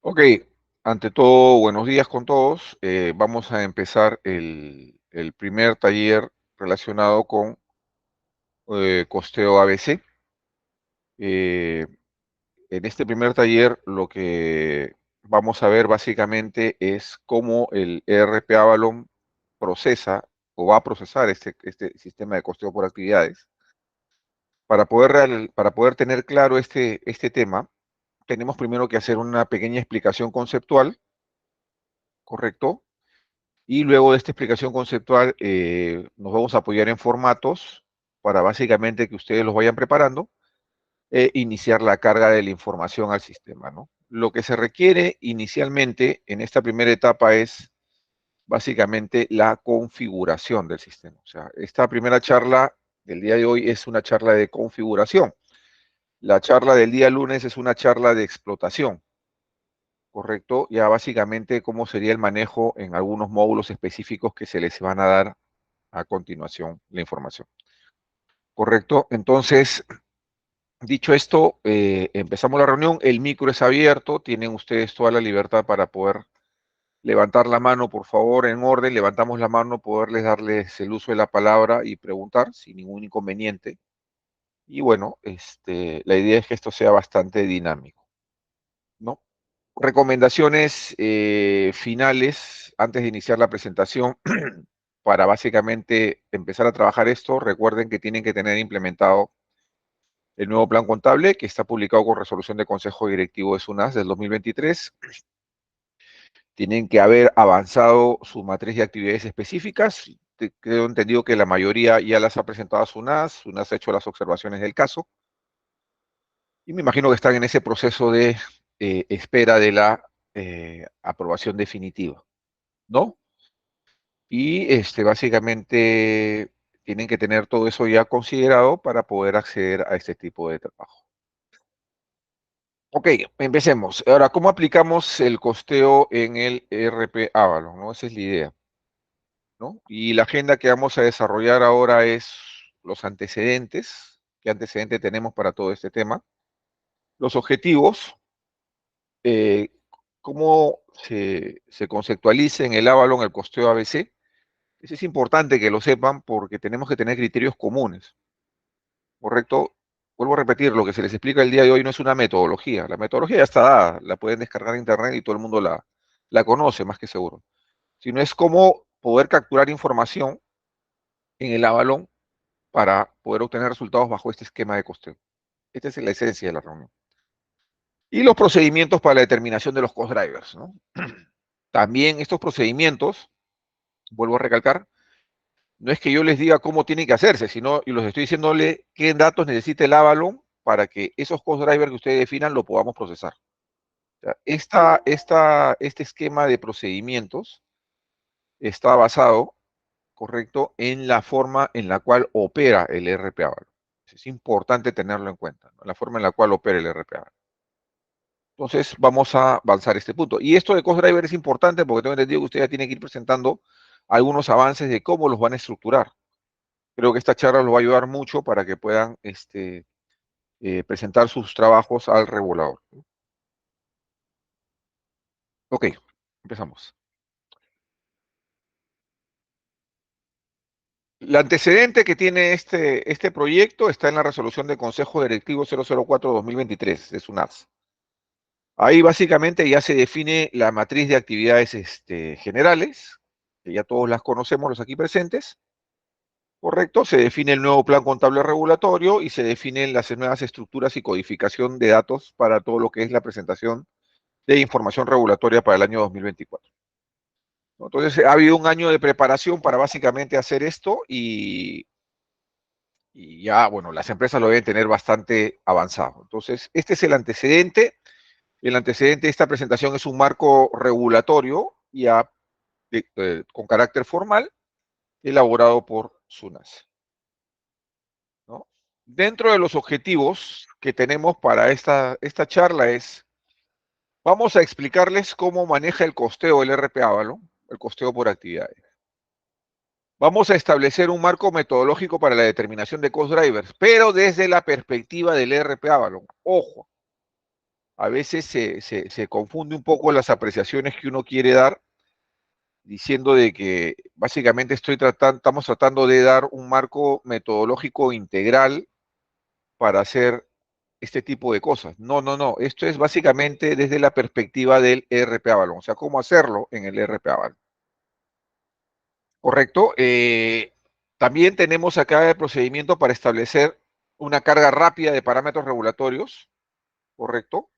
Ok, ante todo, buenos días con todos. Vamos a empezar el primer taller relacionado con costeo ABC. Eh, en este primer taller lo que vamos a ver básicamente es cómo el ERP Avalon procesa o va a procesar este sistema de costeo por actividades. Para poder tener claro este tema, tenemos primero que hacer una pequeña explicación conceptual, ¿correcto? Y luego de esta explicación conceptual, nos vamos a apoyar en formatos para básicamente que ustedes los vayan preparando e iniciar la carga de la información al sistema, ¿no? Lo que se requiere inicialmente en esta primera etapa es básicamente la configuración del sistema. O sea, esta primera charla del día de hoy es una charla de configuración. La charla del día lunes es una charla de explotación. Correcto, ya básicamente cómo sería el manejo en algunos módulos específicos que se les van a dar a continuación la información. Correcto, entonces, dicho esto, empezamos la reunión, el micro es abierto, tienen ustedes toda la libertad para poder levantar la mano, por favor, en orden, levantamos la mano, poderles darles el uso de la palabra y preguntar sin ningún inconveniente. Y bueno, la idea es que esto sea bastante dinámico, ¿no? Recomendaciones finales antes de iniciar la presentación para básicamente empezar a trabajar esto. Recuerden que tienen que tener implementado el nuevo plan contable que está publicado con resolución de Consejo Directivo de SUNAS del 2023. Tienen que haber avanzado su matriz de actividades específicas. Creo entendido que la mayoría ya las ha presentado a SUNAS. SUNAS ha hecho las observaciones del caso. Y me imagino que están en ese proceso de espera de la aprobación definitiva, ¿no? Y básicamente tienen que tener todo eso ya considerado para poder acceder a este tipo de trabajo. Ok, empecemos. Ahora, ¿cómo aplicamos el costeo en el ERP Avalon? ¿No? Esa es la idea, ¿no? Y la agenda que vamos a desarrollar ahora es los antecedentes, qué antecedente tenemos para todo este tema, los objetivos, eh, cómo se conceptualiza en el Avalon el costeo ABC. Eso es importante que lo sepan porque tenemos que tener criterios comunes, ¿correcto? Vuelvo a repetir, lo que se les explica el día de hoy no es una metodología. La metodología ya está dada, la pueden descargar en internet y todo el mundo la conoce, más que seguro. Sino es cómo poder capturar información en el Avalon para poder obtener resultados bajo este esquema de costeo. Esta es la esencia de la reunión. Y los procedimientos para la determinación de los cost drivers, ¿no? También estos procedimientos, vuelvo a recalcar, no es que yo les diga cómo tiene que hacerse, sino y los estoy diciéndole qué datos necesita el Avalon para que esos cost drivers que ustedes definan lo podamos procesar. O sea, este esquema de procedimientos está basado, correcto, en la forma en la cual opera el RP Avalon. Es importante tenerlo en cuenta, ¿no? La forma en la cual opera el RP Avalon. Entonces, vamos a avanzar este punto. Y esto de cost driver es importante porque tengo entendido que usted ya tiene que ir presentando algunos avances de cómo los van a estructurar. Creo que esta charla los va a ayudar mucho para que puedan presentar sus trabajos al regulador. Ok, empezamos. El antecedente que tiene este proyecto está en la resolución del Consejo Directivo 004-2023 de SUNAS. Ahí básicamente ya se define la matriz de actividades generales, que ya todos las conocemos los aquí presentes, ¿correcto? Se define el nuevo plan contable regulatorio y se definen las nuevas estructuras y codificación de datos para todo lo que es la presentación de información regulatoria para el año 2024. ¿No? Entonces, ha habido un año de preparación para básicamente hacer esto y ya, bueno, las empresas lo deben tener bastante avanzado. Entonces, este es el antecedente. El antecedente de esta presentación es un marco regulatorio ya con carácter formal elaborado por SUNAS, ¿no? Dentro de los objetivos que tenemos para esta charla es, vamos a explicarles cómo maneja el costeo el RP Avalon, el costeo por actividades. Vamos a establecer un marco metodológico para la determinación de cost drivers, pero desde la perspectiva del RP Avalon. Ojo, a veces se confunde un poco las apreciaciones que uno quiere dar, diciendo de que básicamente estamos tratando de dar un marco metodológico integral para hacer este tipo de cosas. No, no, no. Esto es básicamente desde la perspectiva del ERP Avalon, o sea, cómo hacerlo en el ERP Avalon. ¿Correcto? También tenemos acá el procedimiento para establecer una carga rápida de parámetros regulatorios, ¿correcto?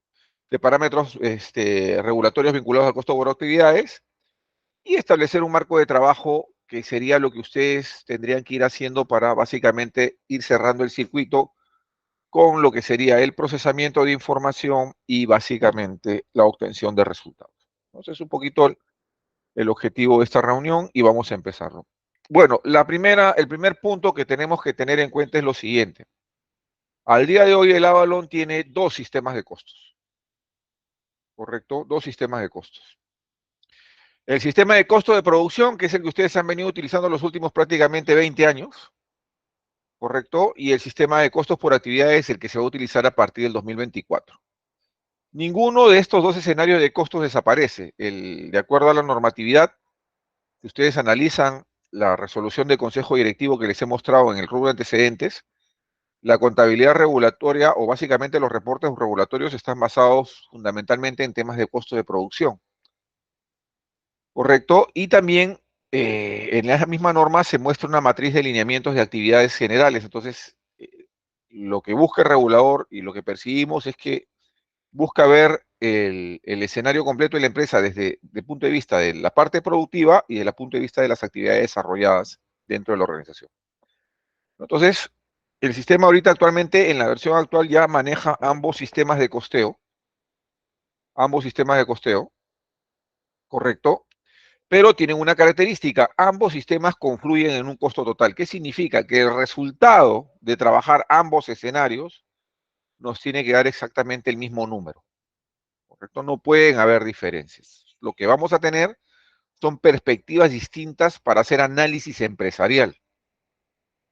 De parámetros regulatorios vinculados al costo por actividades y establecer un marco de trabajo que sería lo que ustedes tendrían que ir haciendo para básicamente ir cerrando el circuito con lo que sería el procesamiento de información y básicamente la obtención de resultados. Entonces, un poquito el objetivo de esta reunión y vamos a empezarlo. Bueno, el primer punto que tenemos que tener en cuenta es lo siguiente. Al día de hoy el Avalon tiene dos sistemas de costos, ¿correcto? Dos sistemas de costos. El sistema de costo de producción, que es el que ustedes han venido utilizando los últimos prácticamente 20 años, ¿correcto? Y el sistema de costos por actividades, el que se va a utilizar a partir del 2024. Ninguno de estos dos escenarios de costos desaparece. De acuerdo a la normatividad, si ustedes analizan la resolución del Consejo Directivo que les he mostrado en el rubro de antecedentes, la contabilidad regulatoria o básicamente los reportes regulatorios están basados fundamentalmente en temas de costo de producción. ¿Correcto? Y también en esa misma norma se muestra una matriz de lineamientos de actividades generales. Entonces, lo que busca el regulador y lo que percibimos es que busca ver el escenario completo de la empresa desde el punto de vista de la parte productiva y desde el punto de vista de las actividades desarrolladas dentro de la organización. Entonces, el sistema ahorita actualmente, en la versión actual, ya maneja ambos sistemas de costeo, ¿correcto? Pero tienen una característica, ambos sistemas confluyen en un costo total. ¿Qué significa? Que el resultado de trabajar ambos escenarios nos tiene que dar exactamente el mismo número, ¿correcto? No pueden haber diferencias. Lo que vamos a tener son perspectivas distintas para hacer análisis empresarial,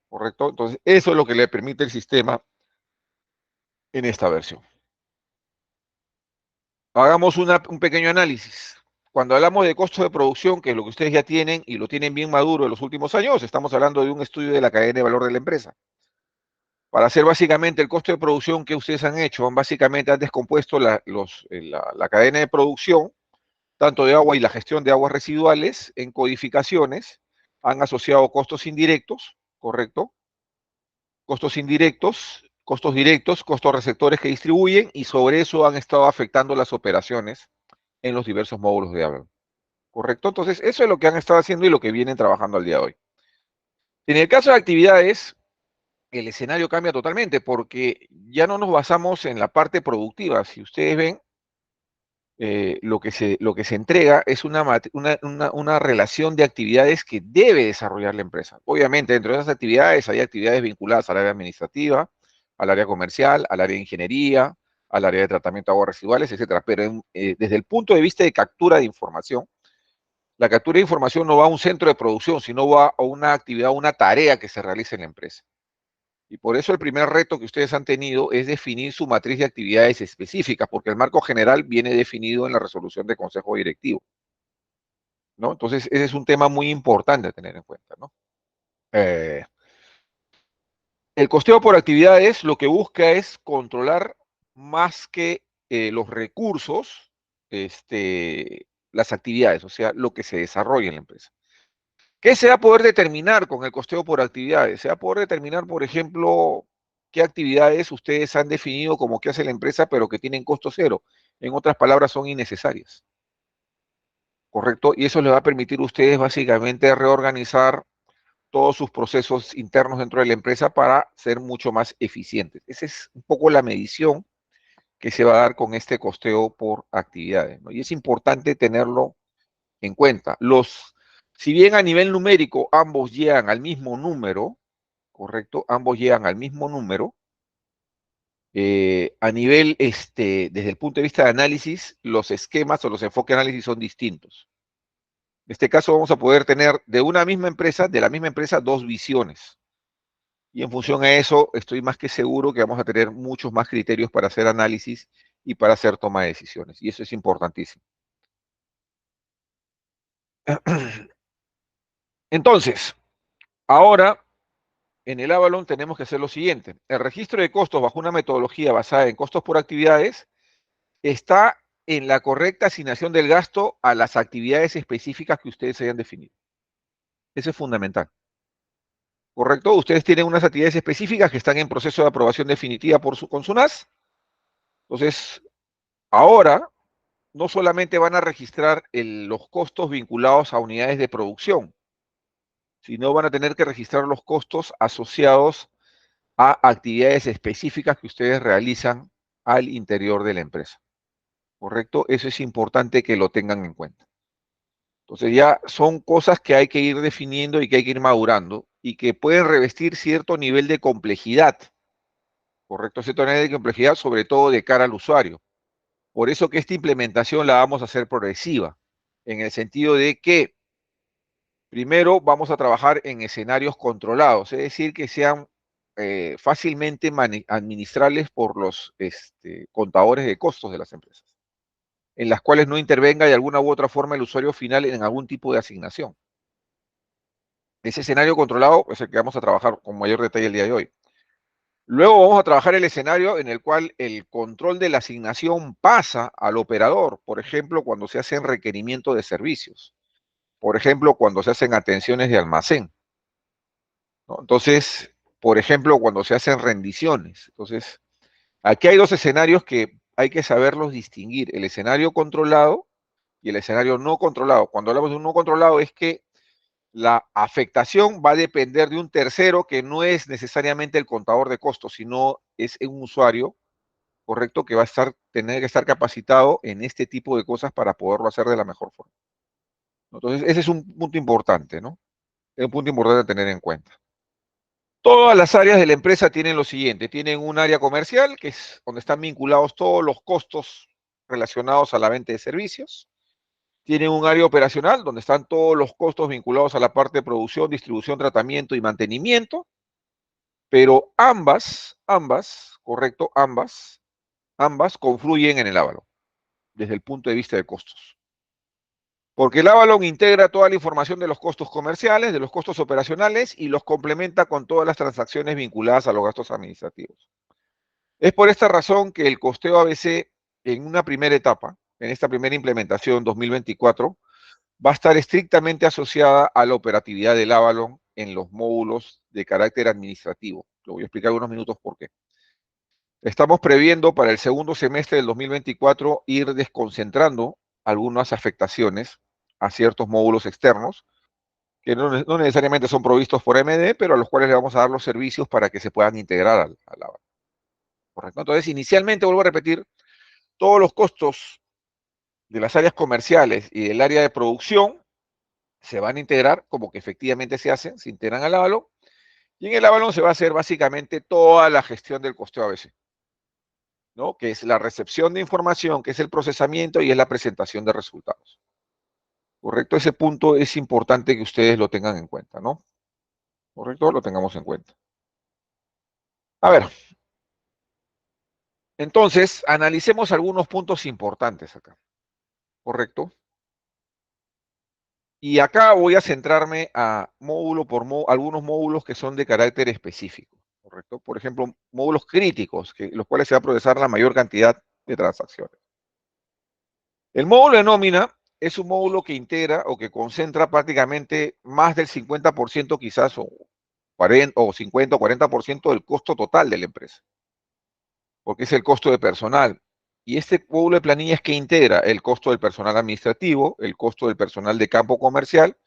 ¿correcto? Entonces, eso es lo que le permite el sistema en esta versión. Hagamos un pequeño análisis. Cuando hablamos de costo de producción, que es lo que ustedes ya tienen y lo tienen bien maduro en los últimos años, estamos hablando de un estudio de la cadena de valor de la empresa. Para hacer básicamente el costo de producción que ustedes han hecho, básicamente han descompuesto la cadena de producción, tanto de agua y la gestión de aguas residuales, en codificaciones, han asociado costos indirectos, ¿correcto? Costos indirectos, costos directos, costos receptores que distribuyen, y sobre eso han estado afectando las operaciones en los diversos módulos de Avalon. ¿Correcto? Entonces, eso es lo que han estado haciendo y lo que vienen trabajando al día de hoy. En el caso de actividades, el escenario cambia totalmente porque ya no nos basamos en la parte productiva. Si ustedes ven, lo que se entrega es una relación de actividades que debe desarrollar la empresa. Obviamente, dentro de esas actividades hay actividades vinculadas al área administrativa, al área comercial, al área de ingeniería, al área de tratamiento de aguas residuales, etcétera. Pero desde el punto de vista de captura de información, la captura de información no va a un centro de producción, sino va a una actividad, una tarea que se realiza en la empresa. Y por eso el primer reto que ustedes han tenido es definir su matriz de actividades específicas, porque el marco general viene definido en la resolución del Consejo Directivo, ¿no? Entonces, ese es un tema muy importante a tener en cuenta, ¿no? Eh, el costeo por actividades lo que busca es controlar más que los recursos, las actividades, o sea, lo que se desarrolla en la empresa. ¿Qué se va a poder determinar con el costeo por actividades? Se va a poder determinar, por ejemplo, qué actividades ustedes han definido como que hace la empresa, pero que tienen costo cero. En otras palabras, son innecesarias. ¿Correcto? Y eso les va a permitir a ustedes básicamente reorganizar todos sus procesos internos dentro de la empresa para ser mucho más eficientes. Esa es un poco la medición que se va a dar con este costeo por actividades, ¿no? Y es importante tenerlo en cuenta. Si bien a nivel numérico ambos llegan al mismo número, ¿correcto? Ambos llegan al mismo número, a nivel, desde el punto de vista de análisis, los esquemas o los enfoques de análisis son distintos. En este caso vamos a poder tener de la misma empresa, dos visiones. Y en función a eso, estoy más que seguro que vamos a tener muchos más criterios para hacer análisis y para hacer toma de decisiones. Y eso es importantísimo. Entonces, ahora en el Avalon tenemos que hacer lo siguiente. El registro de costos bajo una metodología basada en costos por actividades está en la correcta asignación del gasto a las actividades específicas que ustedes hayan definido. Eso es fundamental. ¿Correcto? Ustedes tienen unas actividades específicas que están en proceso de aprobación definitiva con SUNAS. Entonces, ahora no solamente van a registrar los costos vinculados a unidades de producción, sino van a tener que registrar los costos asociados a actividades específicas que ustedes realizan al interior de la empresa. ¿Correcto? Eso es importante que lo tengan en cuenta. Entonces ya son cosas que hay que ir definiendo y que hay que ir madurando y que pueden revestir cierto nivel de complejidad. ¿Correcto? Cierto nivel de complejidad, sobre todo de cara al usuario. Por eso que esta implementación la vamos a hacer progresiva, en el sentido de que primero vamos a trabajar en escenarios controlados, es decir, que sean fácilmente administrables por los contadores de costos de las empresas, en las cuales no intervenga de alguna u otra forma el usuario final en algún tipo de asignación. Ese escenario controlado es el que vamos a trabajar con mayor detalle el día de hoy. Luego vamos a trabajar el escenario en el cual el control de la asignación pasa al operador, por ejemplo, cuando se hacen requerimientos de servicios, por ejemplo, cuando se hacen atenciones de almacén, ¿no? Entonces, por ejemplo, cuando se hacen rendiciones. Entonces, aquí hay dos escenarios que hay que saberlos distinguir, el escenario controlado y el escenario no controlado. Cuando hablamos de un no controlado es que la afectación va a depender de un tercero que no es necesariamente el contador de costos, sino es un usuario, correcto, que va a tener que estar capacitado en este tipo de cosas para poderlo hacer de la mejor forma. Entonces, ese es un punto importante, ¿no? Es un punto importante a tener en cuenta. Todas las áreas de la empresa tienen lo siguiente, tienen un área comercial, que es donde están vinculados todos los costos relacionados a la venta de servicios. Tienen un área operacional, donde están todos los costos vinculados a la parte de producción, distribución, tratamiento y mantenimiento. Pero correcto, ambas confluyen en el Avalon, desde el punto de vista de costos. Porque el Avalon integra toda la información de los costos comerciales, de los costos operacionales y los complementa con todas las transacciones vinculadas a los gastos administrativos. Es por esta razón que el costeo ABC en una primera etapa, en esta primera implementación 2024, va a estar estrictamente asociada a la operatividad del Avalon en los módulos de carácter administrativo. Lo voy a explicar unos minutos por qué. Estamos previendo para el segundo semestre del 2024 ir desconcentrando algunas afectaciones a ciertos módulos externos, que no necesariamente son provistos por MD, pero a los cuales le vamos a dar los servicios para que se puedan integrar al Avalon. ¿Correcto? Entonces, inicialmente, vuelvo a repetir, todos los costos de las áreas comerciales y del área de producción se van a integrar como que efectivamente se hacen, se integran al Avalon, y en el Avalon se va a hacer básicamente toda la gestión del costeo ABC, ¿no? Que es la recepción de información, que es el procesamiento y es la presentación de resultados. ¿Correcto? Ese punto es importante que ustedes lo tengan en cuenta, ¿no? ¿Correcto? Lo tengamos en cuenta. A ver, entonces, analicemos algunos puntos importantes acá, ¿correcto? Y acá voy a centrarme a módulo por módulo, algunos módulos que son de carácter específico, ¿correcto? Por ejemplo, módulos críticos, los cuales se va a procesar la mayor cantidad de transacciones. El módulo de nómina es un módulo que integra o que concentra prácticamente más del 50% quizás, o 40, o 50 o 40% del costo total de la empresa, porque es el costo de personal. Y este módulo de planillas que integra el costo del personal administrativo, el costo del personal de campo comercial,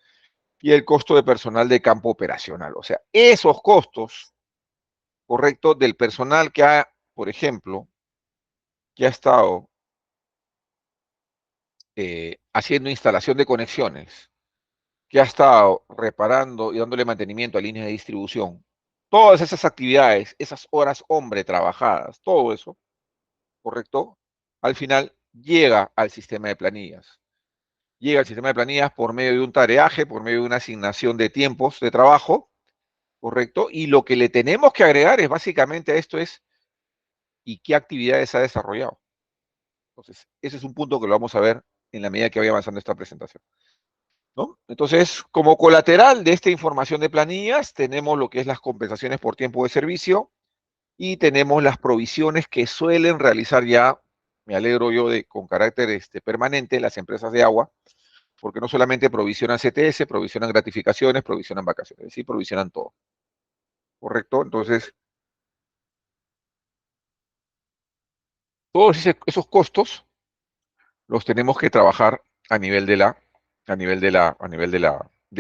y el costo de personal de campo operacional. O sea, esos costos, correcto, del personal que ha, por ejemplo, que ha estado haciendo instalación de conexiones, que ha estado reparando y dándole mantenimiento a líneas de distribución, todas esas actividades, esas horas hombre trabajadas, todo eso, correcto, al final llega al sistema de planillas. Llega al sistema de planillas por medio de un tareaje, por medio de una asignación de tiempos de trabajo, ¿correcto? Y lo que le tenemos que agregar es básicamente a esto es, ¿y qué actividades ha desarrollado? Entonces, ese es un punto que lo vamos a ver en la medida que vaya avanzando esta presentación, ¿no? Entonces, como colateral de esta información de planillas, tenemos lo que es las compensaciones por tiempo de servicio y tenemos las provisiones que suelen realizar ya, me alegro yo, con carácter permanente las empresas de agua, porque no solamente provisionan CTS, provisionan gratificaciones, provisionan vacaciones, es decir, provisionan todo. ¿Correcto? Entonces, todos esos costos los tenemos que trabajar a nivel de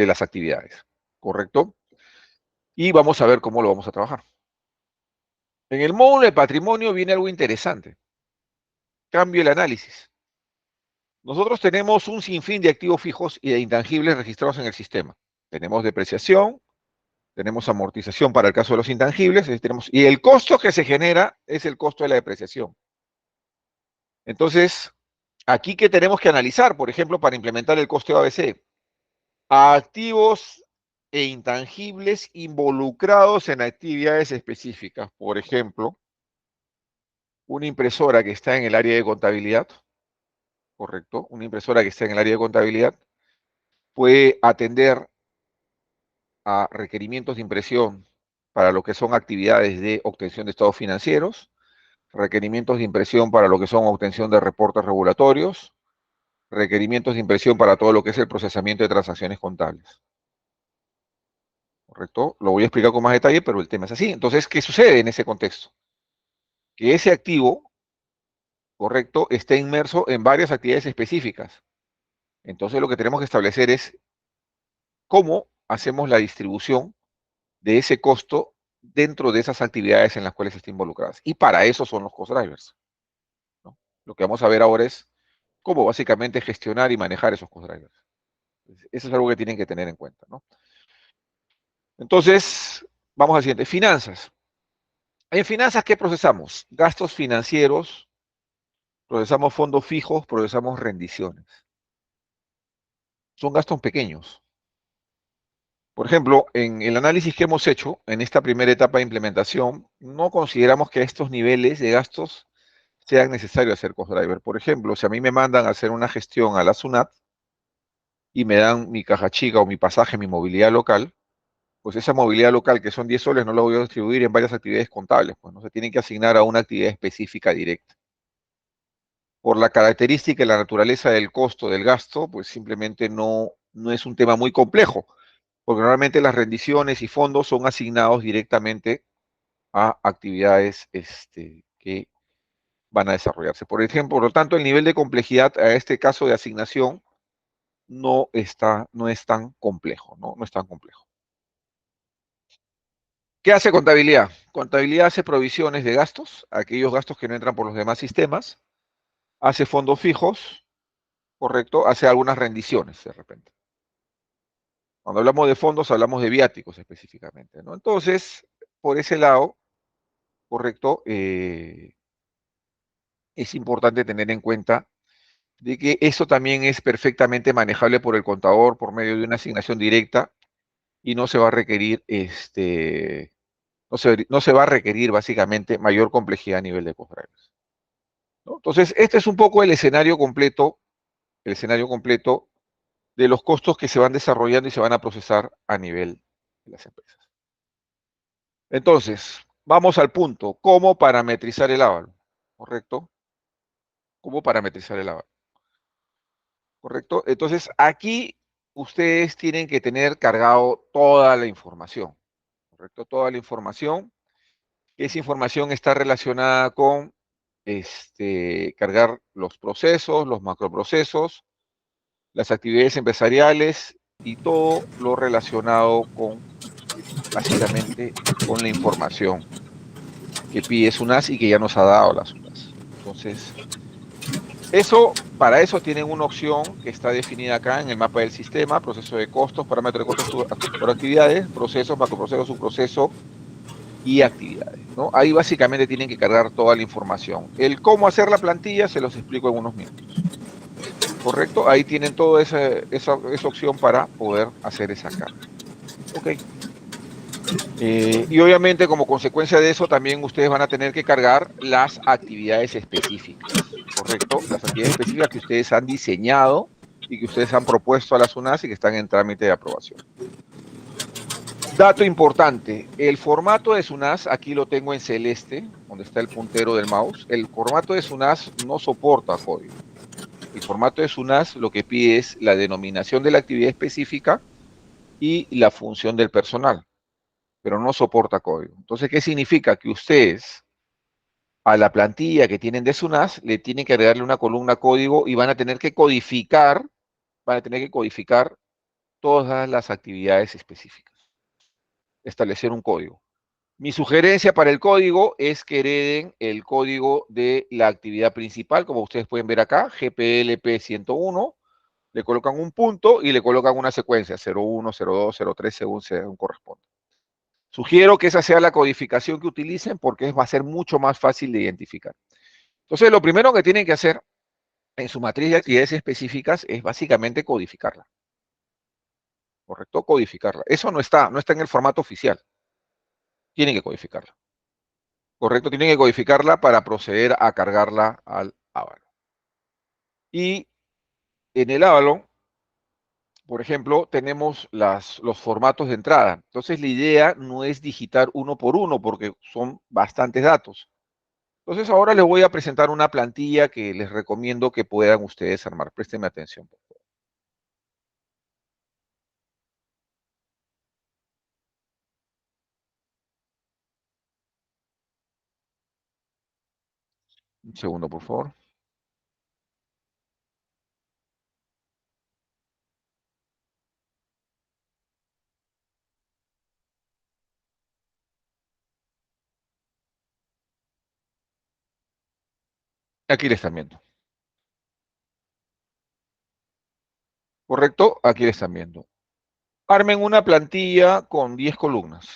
las actividades. ¿Correcto? Y vamos a ver cómo lo vamos a trabajar. En el módulo de patrimonio viene algo interesante. Cambio el análisis. Nosotros tenemos un sinfín de activos fijos y de intangibles registrados en el sistema. Tenemos depreciación, tenemos amortización para el caso de los intangibles, y el costo que se genera es el costo de la depreciación. Entonces, aquí que tenemos que analizar, por ejemplo, para implementar el coste ABC, activos e intangibles involucrados en actividades específicas. Por ejemplo, una impresora que está en el área de contabilidad, ¿correcto? Una impresora que está en el área de contabilidad puede atender a requerimientos de impresión para lo que son actividades de obtención de estados financieros, requerimientos de impresión para lo que son obtención de reportes regulatorios, requerimientos de impresión para todo lo que es el procesamiento de transacciones contables. ¿Correcto? Lo voy a explicar con más detalle, pero el tema es así. Entonces, ¿qué sucede en ese contexto? Que ese activo, correcto, está inmerso en varias actividades específicas. Entonces, lo que tenemos que establecer es cómo hacemos la distribución de ese costo dentro de esas actividades en las cuales está involucradas. Y para eso son los cost drivers, ¿no? Lo que vamos a ver ahora es cómo básicamente gestionar y manejar esos cost drivers. Eso es algo que tienen que tener en cuenta, ¿no? Entonces, vamos al siguiente. Finanzas. En finanzas, ¿qué procesamos? Gastos financieros, procesamos fondos fijos, procesamos rendiciones. Son gastos pequeños. Por ejemplo, en el análisis que hemos hecho en esta primera etapa de implementación, no consideramos que a estos niveles de gastos sean necesarios hacer cost driver. Por ejemplo, si a mí me mandan a hacer una gestión a la SUNAT y me dan mi caja chica o mi pasaje, mi movilidad local, pues esa movilidad local, que son 10 soles, no la voy a distribuir en varias actividades contables, pues no se tiene que asignar a una actividad específica directa. Por la característica y la naturaleza del costo del gasto, pues simplemente no es un tema muy complejo, porque normalmente las rendiciones y fondos son asignados directamente a actividades que van a desarrollarse. Por ejemplo, por lo tanto, el nivel de complejidad a este caso de asignación no es tan complejo, ¿no? No es tan complejo. ¿Qué hace contabilidad? Contabilidad hace provisiones de gastos, aquellos gastos que no entran por los demás sistemas, hace fondos fijos, correcto, hace algunas rendiciones de repente. Cuando hablamos de fondos, hablamos de viáticos específicamente, ¿no? Entonces, por ese lado, correcto, es importante tener en cuenta de que eso también es perfectamente manejable por el contador por medio de una asignación directa y no se va a requerir, no se va a requerir básicamente mayor complejidad a nivel de cost drivers, ¿no? Entonces, este es un poco el escenario completo de los costos que se van desarrollando y se van a procesar a nivel de las empresas. Entonces, vamos al punto, ¿cómo parametrizar el ávalo? ¿Correcto? ¿Cómo parametrizar el ávalo? ¿Correcto? Entonces, aquí ustedes tienen que tener cargado toda la información, ¿correcto? Toda la información. Esa información está relacionada con cargar los procesos, los macroprocesos, las actividades empresariales y todo lo relacionado con, básicamente, con la información que pide SUNAS y que ya nos ha dado la SUNAS. Entonces, para eso tienen una opción que está definida acá en el mapa del sistema, proceso de costos, parámetro de costos por actividades, procesos, macroprocesos, subproceso y actividades, ¿no? Ahí básicamente tienen que cargar toda la información. El cómo hacer la plantilla se los explico en unos minutos. ¿Correcto? Ahí tienen toda esa opción para poder hacer esa carga. Ok. Y obviamente como consecuencia de eso también ustedes van a tener que cargar las actividades específicas, ¿correcto? Las actividades específicas que ustedes han diseñado y que ustedes han propuesto a la SUNAS y que están en trámite de aprobación. Dato importante, el formato de SUNAS, aquí lo tengo en celeste, donde está el puntero del mouse, el formato de SUNAS no soporta código. El formato de SUNAS lo que pide es la denominación de la actividad específica y la función del personal, pero no soporta código. Entonces, ¿qué significa? Que ustedes a la plantilla que tienen de SUNAS le tienen que agregarle una columna código y van a tener que codificar todas las actividades específicas, establecer un código. Mi sugerencia para el código es que hereden el código de la actividad principal, como ustedes pueden ver acá, GPLP 101, le colocan un punto y le colocan una secuencia, 01, 02, 03, según corresponda. Sugiero que esa sea la codificación que utilicen porque va a ser mucho más fácil de identificar. Entonces, lo primero que tienen que hacer en su matriz de actividades específicas es básicamente codificarla. ¿Correcto? Codificarla. Eso no está en el formato oficial. Tienen que codificarla. ¿Correcto? Tienen que codificarla para proceder a cargarla al Avalon. Y en el Avalon, por ejemplo, tenemos los formatos de entrada. Entonces, la idea no es digitar uno por uno porque son bastantes datos. Entonces, ahora les voy a presentar una plantilla que les recomiendo que puedan ustedes armar. Préstenme atención, por favor. Un segundo, por favor. Aquí les están viendo. ¿Correcto? Aquí les están viendo. Armen una plantilla con 10 columnas.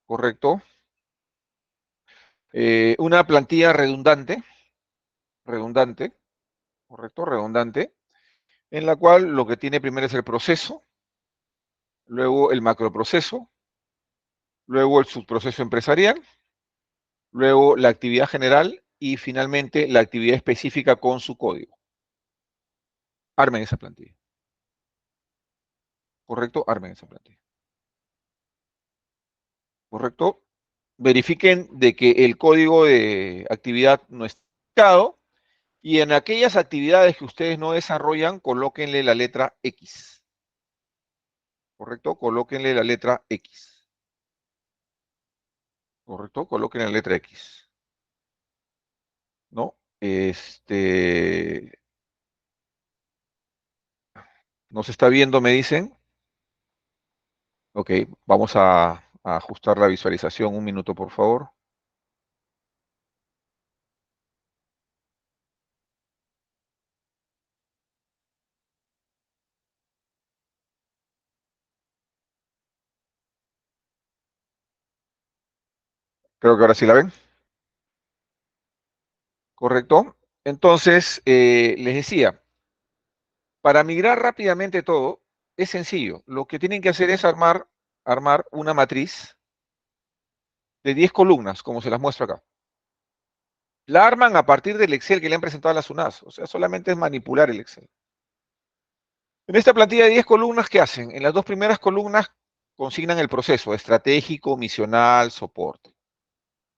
¿Correcto? Una plantilla redundante, ¿correcto? Redundante, en la cual lo que tiene primero es el proceso, luego el macroproceso, luego el subproceso empresarial, luego la actividad general y finalmente la actividad específica con su código. Armen esa plantilla. ¿Correcto? Armen esa plantilla. ¿Correcto? Verifiquen de que el código de actividad no está indicado y en aquellas actividades que ustedes no desarrollan, colóquenle la letra X. ¿Correcto? Colóquenle la letra X. ¿Correcto? Colóquenle la letra X. ¿No? ¿Nos está viendo, me dicen? Ok, vamos a ajustar la visualización. Un minuto, por favor. Creo que ahora sí la ven. ¿Correcto? Entonces, les decía, para migrar rápidamente todo, es sencillo. Lo que tienen que hacer es armar una matriz de 10 columnas, como se las muestro acá. La arman a partir del Excel que le han presentado a la SUNAS. O sea, solamente es manipular el Excel. En esta plantilla de 10 columnas, ¿qué hacen? En las dos primeras columnas consignan el proceso estratégico, misional, soporte.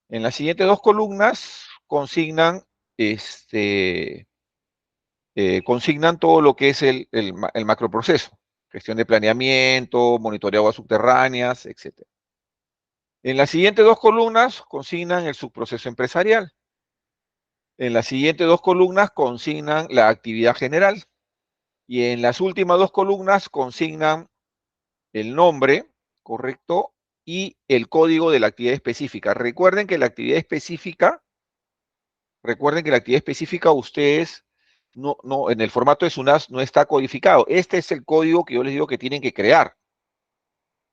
En las siguientes dos columnas este, consignan todo lo que es el macroproceso, gestión de planeamiento, monitoreo de aguas subterráneas, etc. En las siguientes dos columnas consignan el subproceso empresarial. En las siguientes dos columnas consignan la actividad general. Y en las últimas dos columnas consignan el nombre, ¿correcto? Y el código de la actividad específica. Recuerden que la actividad específica ustedes en el formato de SUNAS no está codificado. Este es el código que yo les digo que tienen que crear,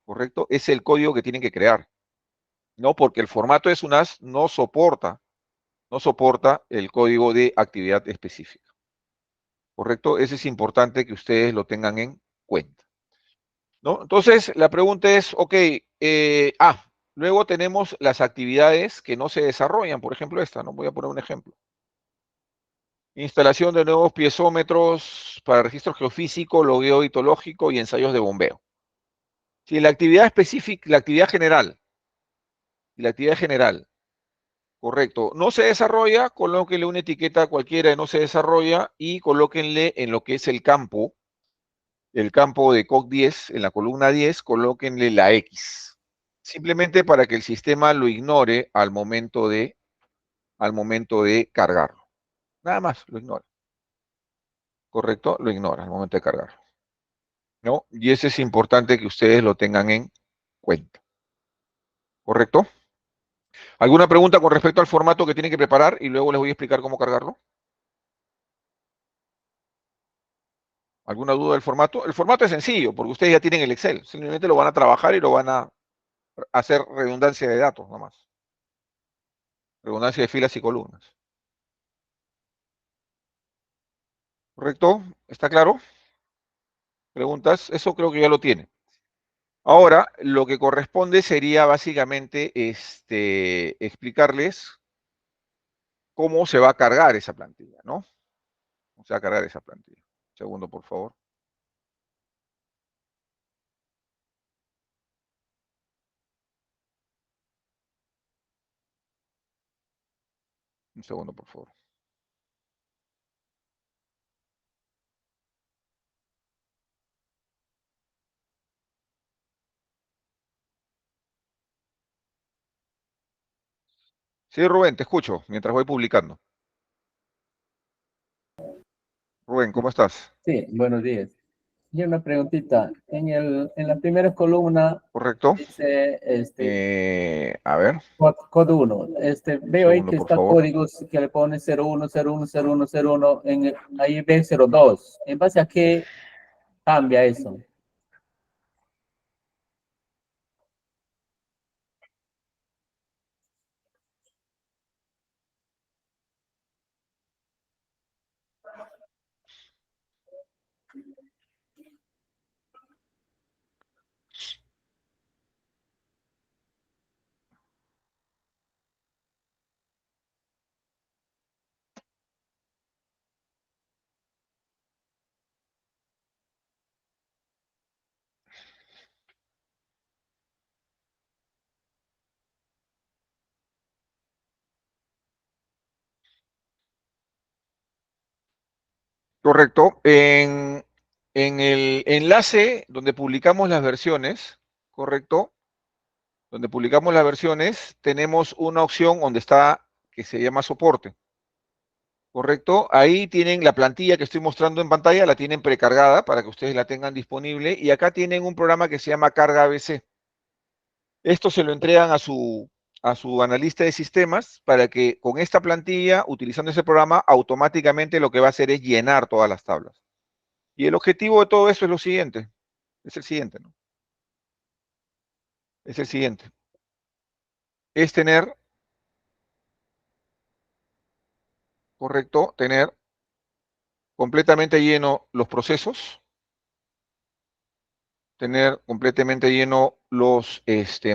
¿correcto? Es el código que tienen que crear, ¿no? Porque el formato de SUNAS no soporta el código de actividad específica, ¿correcto? Eso es importante que ustedes lo tengan en cuenta. ¿no? Entonces, la pregunta es, ok, luego tenemos las actividades que no se desarrollan, por ejemplo esta, ¿no? Voy a poner un ejemplo. Instalación de nuevos piezómetros para registro geofísico, logueo hidrológico y ensayos de bombeo. Si la actividad específica, la actividad general, correcto, no se desarrolla, colóquenle una etiqueta cualquiera de no se desarrolla y colóquenle en lo que es el campo de COC 10, en la columna 10, colóquenle la X. Simplemente para que el sistema lo ignore al momento de cargarlo. Nada más, lo ignora. ¿Correcto? Lo ignora al momento de cargarlo. ¿No? Y eso es importante que ustedes lo tengan en cuenta. ¿Correcto? ¿Alguna pregunta con respecto al formato que tienen que preparar? Y luego les voy a explicar cómo cargarlo. ¿Alguna duda del formato? El formato es sencillo, porque ustedes ya tienen el Excel. Simplemente lo van a trabajar y lo van a hacer redundancia de datos, nomás. Redundancia de filas y columnas. ¿Correcto? ¿Está claro? ¿Preguntas? Eso creo que ya lo tiene. Ahora, lo que corresponde sería básicamente explicarles cómo se va a cargar esa plantilla, ¿no? ¿Cómo se va a cargar esa plantilla? Un segundo, por favor. Un segundo, por favor. Sí, Rubén, te escucho mientras voy publicando. Rubén, ¿cómo estás? Sí, buenos días. Y una preguntita. En la primera columna ¿Correcto? dice A ver, código 1. un Veo ahí segundo, que por está favor. códigos que le pone 01, 01, 01, 01. Ahí ve 02. ¿En base a qué cambia eso? Correcto. En el enlace donde publicamos las versiones, correcto, donde publicamos las versiones, tenemos una opción donde está, que se llama soporte, correcto. Ahí tienen la plantilla que estoy mostrando en pantalla, la tienen precargada para que ustedes la tengan disponible. Y acá tienen un programa que se llama Carga ABC. Esto se lo entregan a su analista de sistemas para que con esta plantilla, utilizando ese programa, automáticamente lo que va a hacer es llenar todas las tablas. Y el objetivo de todo eso es lo siguiente, es el siguiente, ¿no? Es el siguiente. Es tener, correcto, tener completamente lleno los procesos, tener completamente lleno los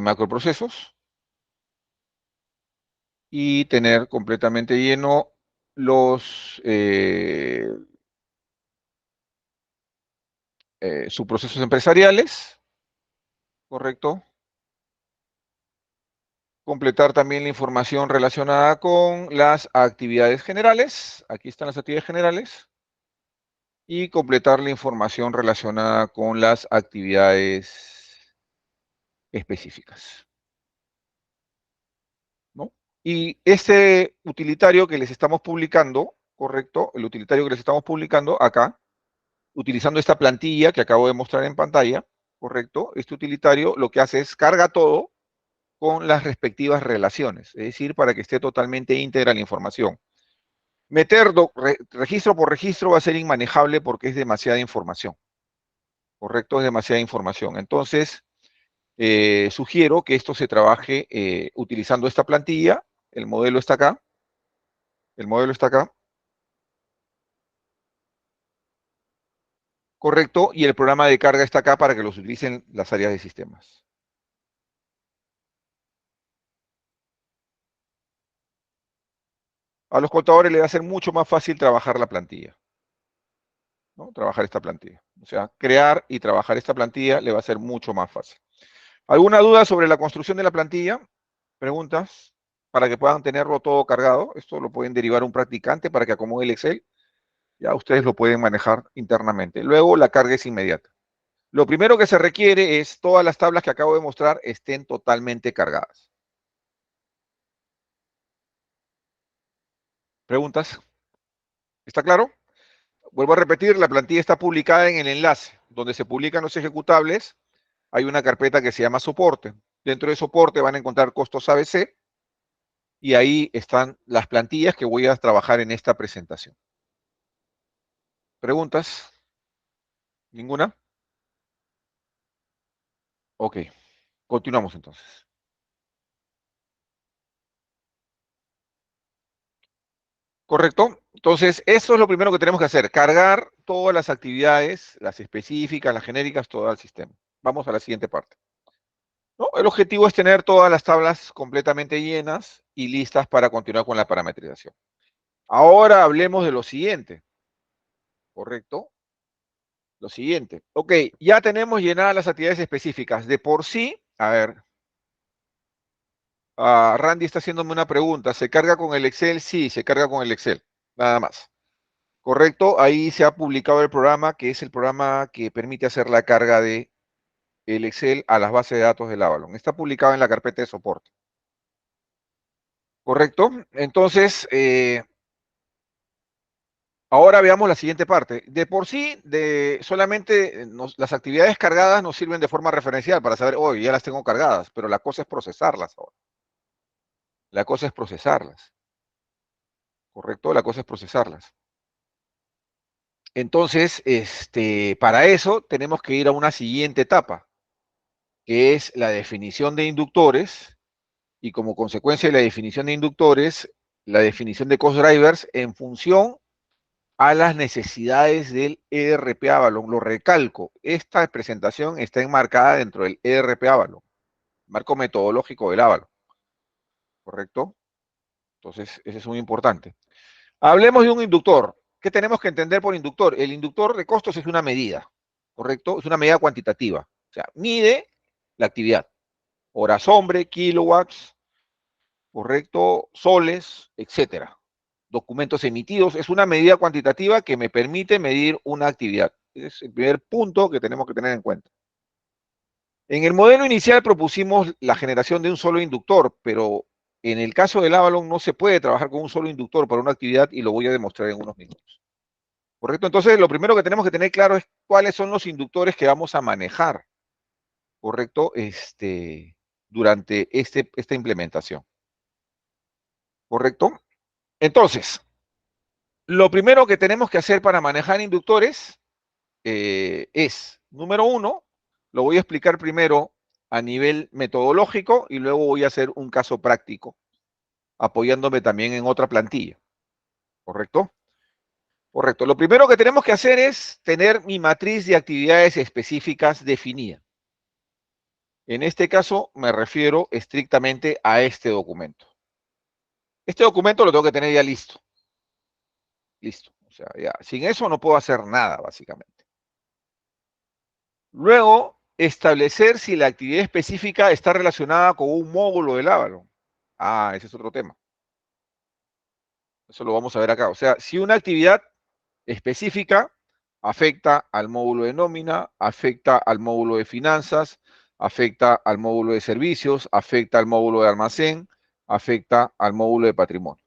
macroprocesos y tener completamente lleno los subprocesos empresariales, correcto. Completar también la información relacionada con las actividades generales. Aquí están las actividades generales. Y completar la información relacionada con las actividades específicas, ¿no? Y este utilitario que les estamos publicando, correcto, el utilitario que les estamos publicando acá, utilizando esta plantilla que acabo de mostrar en pantalla, correcto, este utilitario lo que hace es carga todo con las respectivas relaciones, es decir, para que esté totalmente íntegra la información. Meter registro por registro va a ser inmanejable porque es demasiada información, correcto, es demasiada información. Entonces, sugiero que esto se trabaje utilizando esta plantilla. El modelo está acá. El modelo está acá. ¿correcto? Y el programa de carga está acá para que los utilicen las áreas de sistemas. A los contadores les va a ser mucho más fácil trabajar la plantilla, ¿no? Trabajar esta plantilla. O sea, crear y trabajar esta plantilla le va a ser mucho más fácil. ¿Alguna duda sobre la construcción de la plantilla? ¿Preguntas? Para que puedan tenerlo todo cargado. Esto lo pueden derivar a un practicante para que acomode el Excel. Ya ustedes lo pueden manejar internamente. Luego la carga es inmediata. Lo primero que se requiere es todas las tablas que acabo de mostrar estén totalmente cargadas. ¿Preguntas? ¿Está claro? Vuelvo a repetir, la plantilla está publicada en el enlace donde se publican los ejecutables. Hay una carpeta que se llama soporte. Dentro de soporte van a encontrar costos ABC y ahí están las plantillas que voy a trabajar en esta presentación. ¿Preguntas? ¿Ninguna? Ok, continuamos entonces. ¿Correcto? Entonces, eso es lo primero que tenemos que hacer, cargar todas las actividades, las específicas, las genéricas, todo al sistema. Vamos a la siguiente parte. ¿No? El objetivo es tener todas las tablas completamente llenas y listas para continuar con la parametrización. Ahora hablemos de lo siguiente, ¿correcto? Lo siguiente. Ok, ya tenemos llenadas las actividades específicas. De por sí, a ver, Randy está haciéndome una pregunta. ¿Se carga con el Excel? Sí, se carga con el Excel. Nada más. Correcto, ahí se ha publicado el programa, que es el programa que permite hacer la carga de el Excel a las bases de datos del Avalon. Está publicado en la carpeta de soporte. Correcto, entonces, ahora veamos la siguiente parte. De por sí, solamente las actividades cargadas nos sirven de forma referencial para saber, oye, ya las tengo cargadas, pero la cosa es procesarlas ahora. La cosa es procesarlas. Correcto, la cosa es procesarlas. Entonces, para eso tenemos que ir a una siguiente etapa, que es la definición de inductores, y como consecuencia de la definición de inductores, la definición de cost drivers en función a las necesidades del ERP Avalon. Lo recalco, esta presentación está enmarcada dentro del ERP Avalon, marco metodológico del Avalon, ¿correcto? Entonces, eso es muy importante. Hablemos de un inductor. ¿Qué tenemos que entender por inductor? El inductor de costos es una medida, ¿correcto? Es una medida cuantitativa. O sea, mide la actividad. Horas hombre, kilowatts, ¿correcto? Soles, etcétera. Documentos emitidos. Es una medida cuantitativa que me permite medir una actividad. Es el primer punto que tenemos que tener en cuenta. En el modelo inicial propusimos la generación de un solo inductor, pero en el caso del Avalon no se puede trabajar con un solo inductor para una actividad y lo voy a demostrar en unos minutos. ¿Correcto? Entonces, lo primero que tenemos que tener claro es cuáles son los inductores que vamos a manejar, ¿correcto? Durante esta implementación. ¿Correcto? Entonces, lo primero que tenemos que hacer para manejar inductores es, número uno, lo voy a explicar primero a nivel metodológico y luego voy a hacer un caso práctico, apoyándome también en otra plantilla. ¿Correcto? Correcto. Lo primero que tenemos que hacer es tener mi matriz de actividades específicas definida. En este caso me refiero estrictamente a este documento. Este documento lo tengo que tener ya listo. Listo. O sea, ya, sin eso no puedo hacer nada, básicamente. Luego, establecer si la actividad específica está relacionada con un módulo del Avalon. Ah, ese es otro tema. Eso lo vamos a ver acá. O sea, si una actividad específica afecta al módulo de nómina, afecta al módulo de finanzas, afecta al módulo de servicios, afecta al módulo de almacén, afecta al módulo de patrimonio.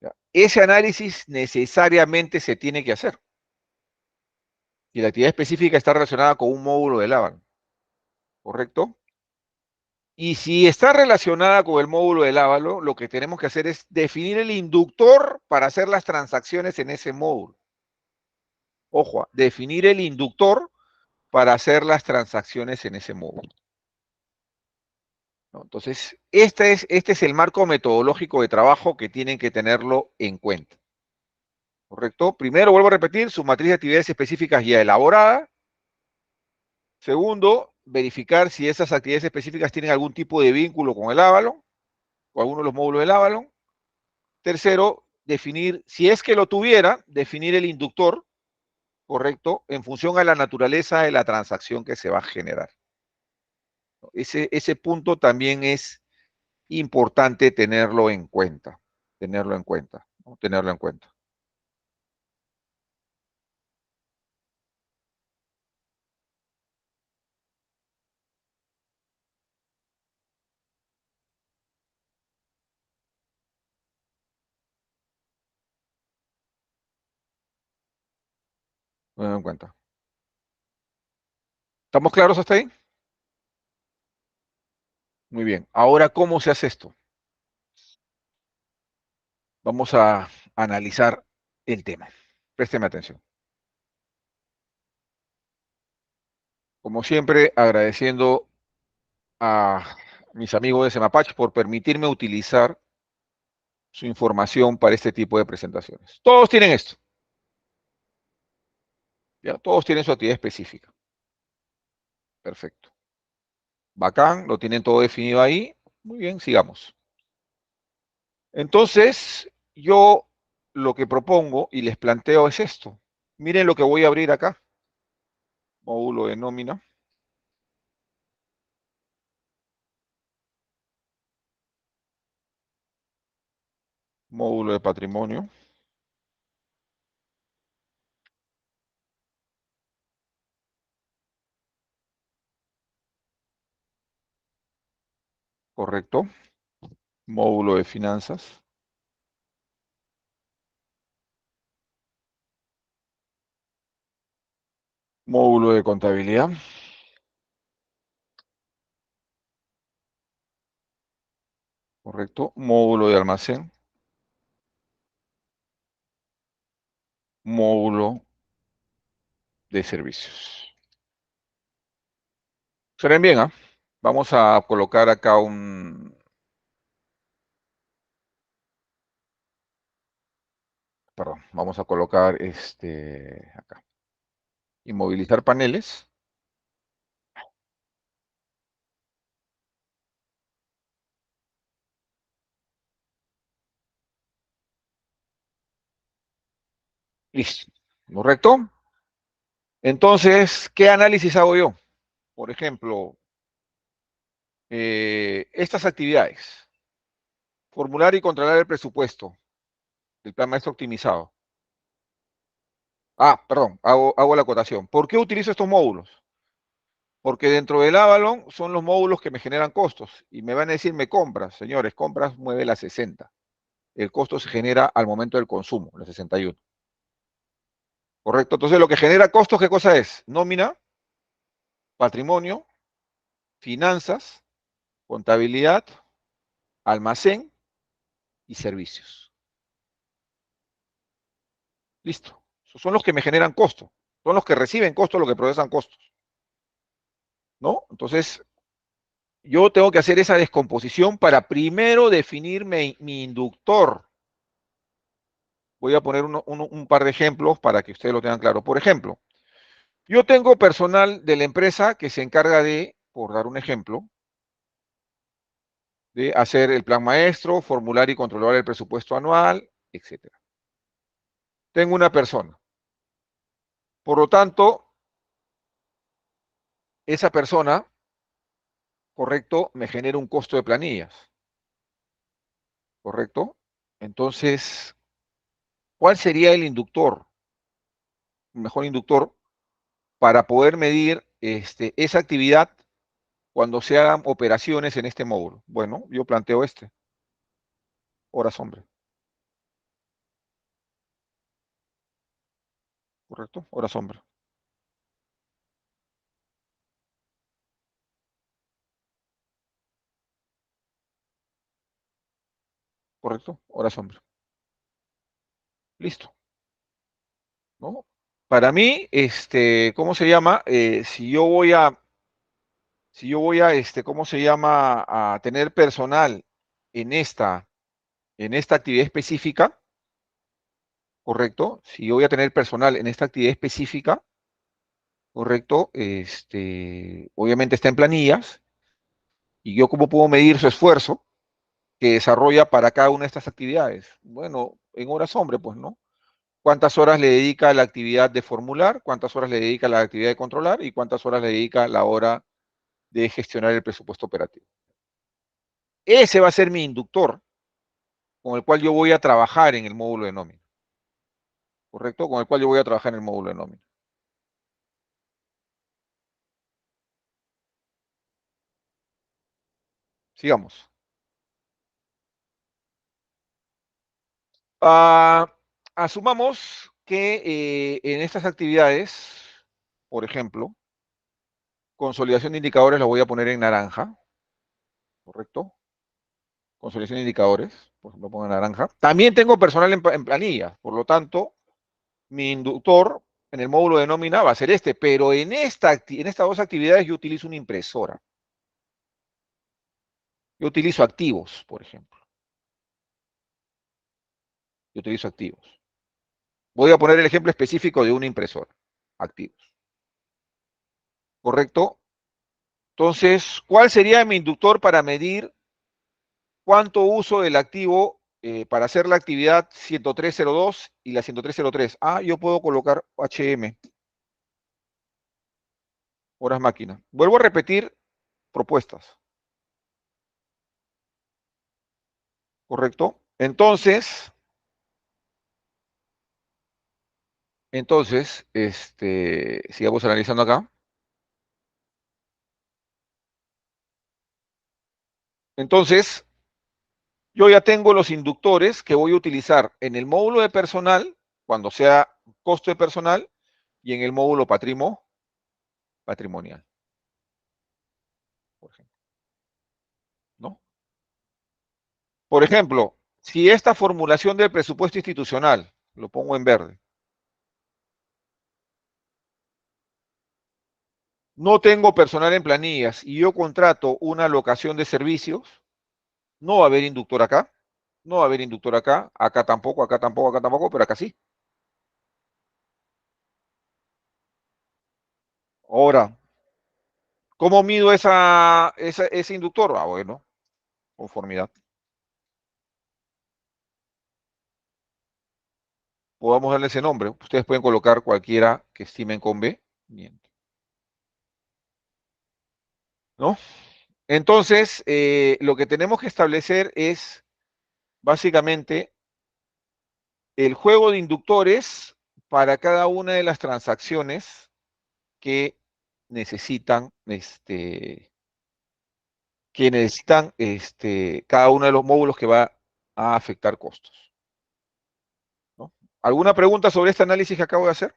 ¿Ya? Ese análisis necesariamente se tiene que hacer. Y la actividad específica está relacionada con un módulo del Avalon. ¿Correcto? Y si está relacionada con el módulo del Avalon, lo que tenemos que hacer es definir el inductor para hacer las transacciones en ese módulo. Ojo, definir el inductor para hacer las transacciones en ese módulo. ¿No? Entonces, este es el marco metodológico de trabajo que tienen que tenerlo en cuenta. ¿correcto? Primero, vuelvo a repetir, su matriz de actividades específicas ya elaborada. Segundo, verificar si esas actividades específicas tienen algún tipo de vínculo con el Avalon o alguno de los módulos del Avalon. Tercero, definir, si es que lo tuviera, definir el inductor, ¿correcto? En función a la naturaleza de la transacción que se va a generar. Ese punto también es importante tenerlo en cuenta, tenerlo en cuenta, ¿no? Tenerlo en cuenta. Tenerlo en cuenta. ¿Estamos claros hasta ahí? Muy bien. Ahora, ¿cómo se hace esto? Vamos a analizar el tema. Présteme atención. Como siempre, agradeciendo a mis amigos de Semapach por permitirme utilizar su información para este tipo de presentaciones. Todos tienen esto. ¿Ya? Todos tienen su actividad específica. Perfecto. Bacán, lo tienen todo definido ahí. Muy bien, sigamos. Entonces, yo lo que propongo y les planteo es esto. Miren lo que voy a abrir acá. Módulo de nómina. Módulo de patrimonio. Correcto. Módulo de finanzas. Módulo de contabilidad. Correcto. Módulo de almacén. Módulo de servicios. Se ven bien, ¿ah? Vamos a colocar acá perdón, vamos a colocar acá. Inmovilizar paneles. Listo. ¿Correcto? Entonces, ¿qué análisis hago yo? Por ejemplo, estas actividades. Formular y controlar el presupuesto del plan maestro optimizado. Ah, perdón, hago la acotación. ¿Por qué utilizo estos módulos? Porque dentro del Avalon son los módulos que me generan costos. Y me van a decir, me compras. Señores, compras mueve la 60. El costo se genera al momento del consumo, la 61. ¿Correcto? Entonces, lo que genera costos, ¿qué cosa es? Nómina, patrimonio, finanzas, contabilidad, almacén y servicios. Listo. Esos son los que me generan costo. Son los que reciben costo, los que procesan costos. ¿No? Entonces, yo tengo que hacer esa descomposición para primero definir mi inductor. Voy a poner un par de ejemplos para que ustedes lo tengan claro. Por ejemplo, yo tengo personal de la empresa que se encarga de, por dar un ejemplo, de hacer el plan maestro, formular y controlar el presupuesto anual, etcétera. Tengo una persona. Por lo tanto, esa persona, correcto, me genera un costo de planillas, correcto. Entonces, ¿cuál sería el inductor, el mejor inductor para poder medir esa actividad cuando se hagan operaciones en este módulo? Bueno, yo planteo horas hombre, correcto, horas hombre, correcto, horas hombre. Listo, ¿no? Para mí, ¿cómo se llama? Si yo voy a, ¿cómo se llama? A tener personal en esta actividad específica, ¿correcto? Si yo voy a tener personal en esta actividad específica, ¿correcto? Obviamente está en planillas, y yo cómo puedo medir su esfuerzo que desarrolla para cada una de estas actividades. Bueno, en horas hombre, pues, ¿no? ¿Cuántas horas le dedica a la actividad de formular? ¿Cuántas horas le dedica a la actividad de controlar? ¿Y cuántas horas le dedica a la hora de gestionar el presupuesto operativo? Ese va a ser mi inductor con el cual yo voy a trabajar en el módulo de nómina, ¿correcto? Con el cual yo voy a trabajar en el módulo de nómina. Sigamos. Ah, asumamos que en estas actividades, por ejemplo, consolidación de indicadores lo voy a poner en naranja, ¿correcto? Consolidación de indicadores, por ejemplo, pongo en naranja. También tengo personal en planilla, por lo tanto, mi inductor en el módulo de nómina va a ser este, pero en estas dos actividades yo utilizo una impresora. Yo utilizo activos, por ejemplo. Yo utilizo activos. Voy a poner el ejemplo específico de una impresora. Activos. ¿Correcto? Entonces, ¿cuál sería mi inductor para medir cuánto uso del activo para hacer la actividad 10302 y la 10303? Ah, yo puedo colocar HM, horas máquina. Vuelvo a repetir propuestas. ¿Correcto? Sigamos analizando acá. Entonces, yo ya tengo los inductores que voy a utilizar en el módulo de personal, cuando sea costo de personal, y en el módulo patrimonial, por ejemplo, ¿no? Por ejemplo, si esta formulación del presupuesto institucional, lo pongo en verde, no tengo personal en planillas y yo contrato una alocación de servicios, no va a haber inductor acá, no va a haber inductor acá, acá tampoco, acá tampoco, acá tampoco, pero acá sí. Ahora, ¿cómo mido ese inductor? Ah, bueno, conformidad. Podamos darle ese nombre. Ustedes pueden colocar cualquiera que estimen conveniente, ¿no? Entonces, lo que tenemos que establecer es básicamente el juego de inductores para cada una de las transacciones que necesitan, cada uno de los módulos que va a afectar costos, ¿no? ¿Alguna pregunta sobre este análisis que acabo de hacer?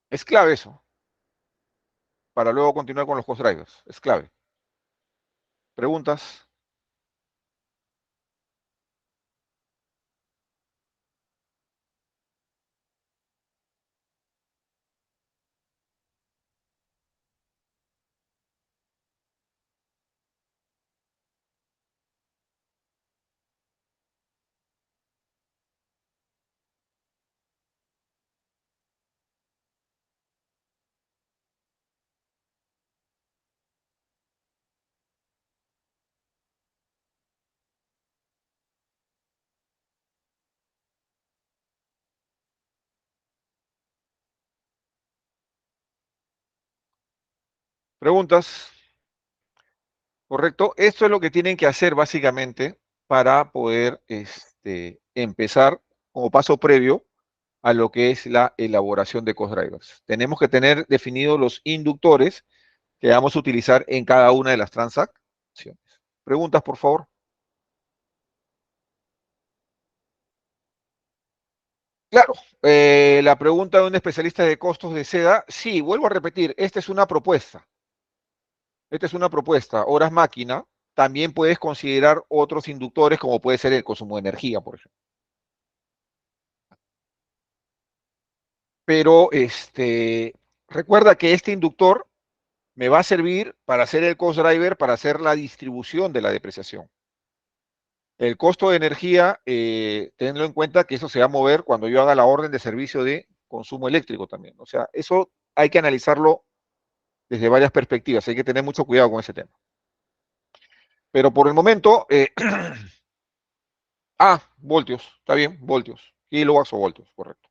Es clave eso, para luego continuar con los cost drivers. Es clave. ¿Preguntas? ¿Preguntas? ¿Correcto? Esto es lo que tienen que hacer básicamente para poder empezar como paso previo a lo que es la elaboración de cost drivers. Tenemos que tener definidos los inductores que vamos a utilizar en cada una de las transacciones. ¿Preguntas, por favor? Claro, la pregunta de un especialista de costos de seda, sí, vuelvo a repetir, esta es una propuesta. Esta es una propuesta. Horas máquina, también puedes considerar otros inductores como puede ser el consumo de energía, por ejemplo. Pero recuerda que este inductor me va a servir para hacer el cost driver, para hacer la distribución de la depreciación. El costo de energía, tenlo en cuenta que eso se va a mover cuando yo haga la orden de servicio de consumo eléctrico también. O sea, eso hay que analizarlo desde varias perspectivas. Hay que tener mucho cuidado con ese tema. Pero por el momento, voltios, está bien, voltios. Kilowatts o voltios, correcto.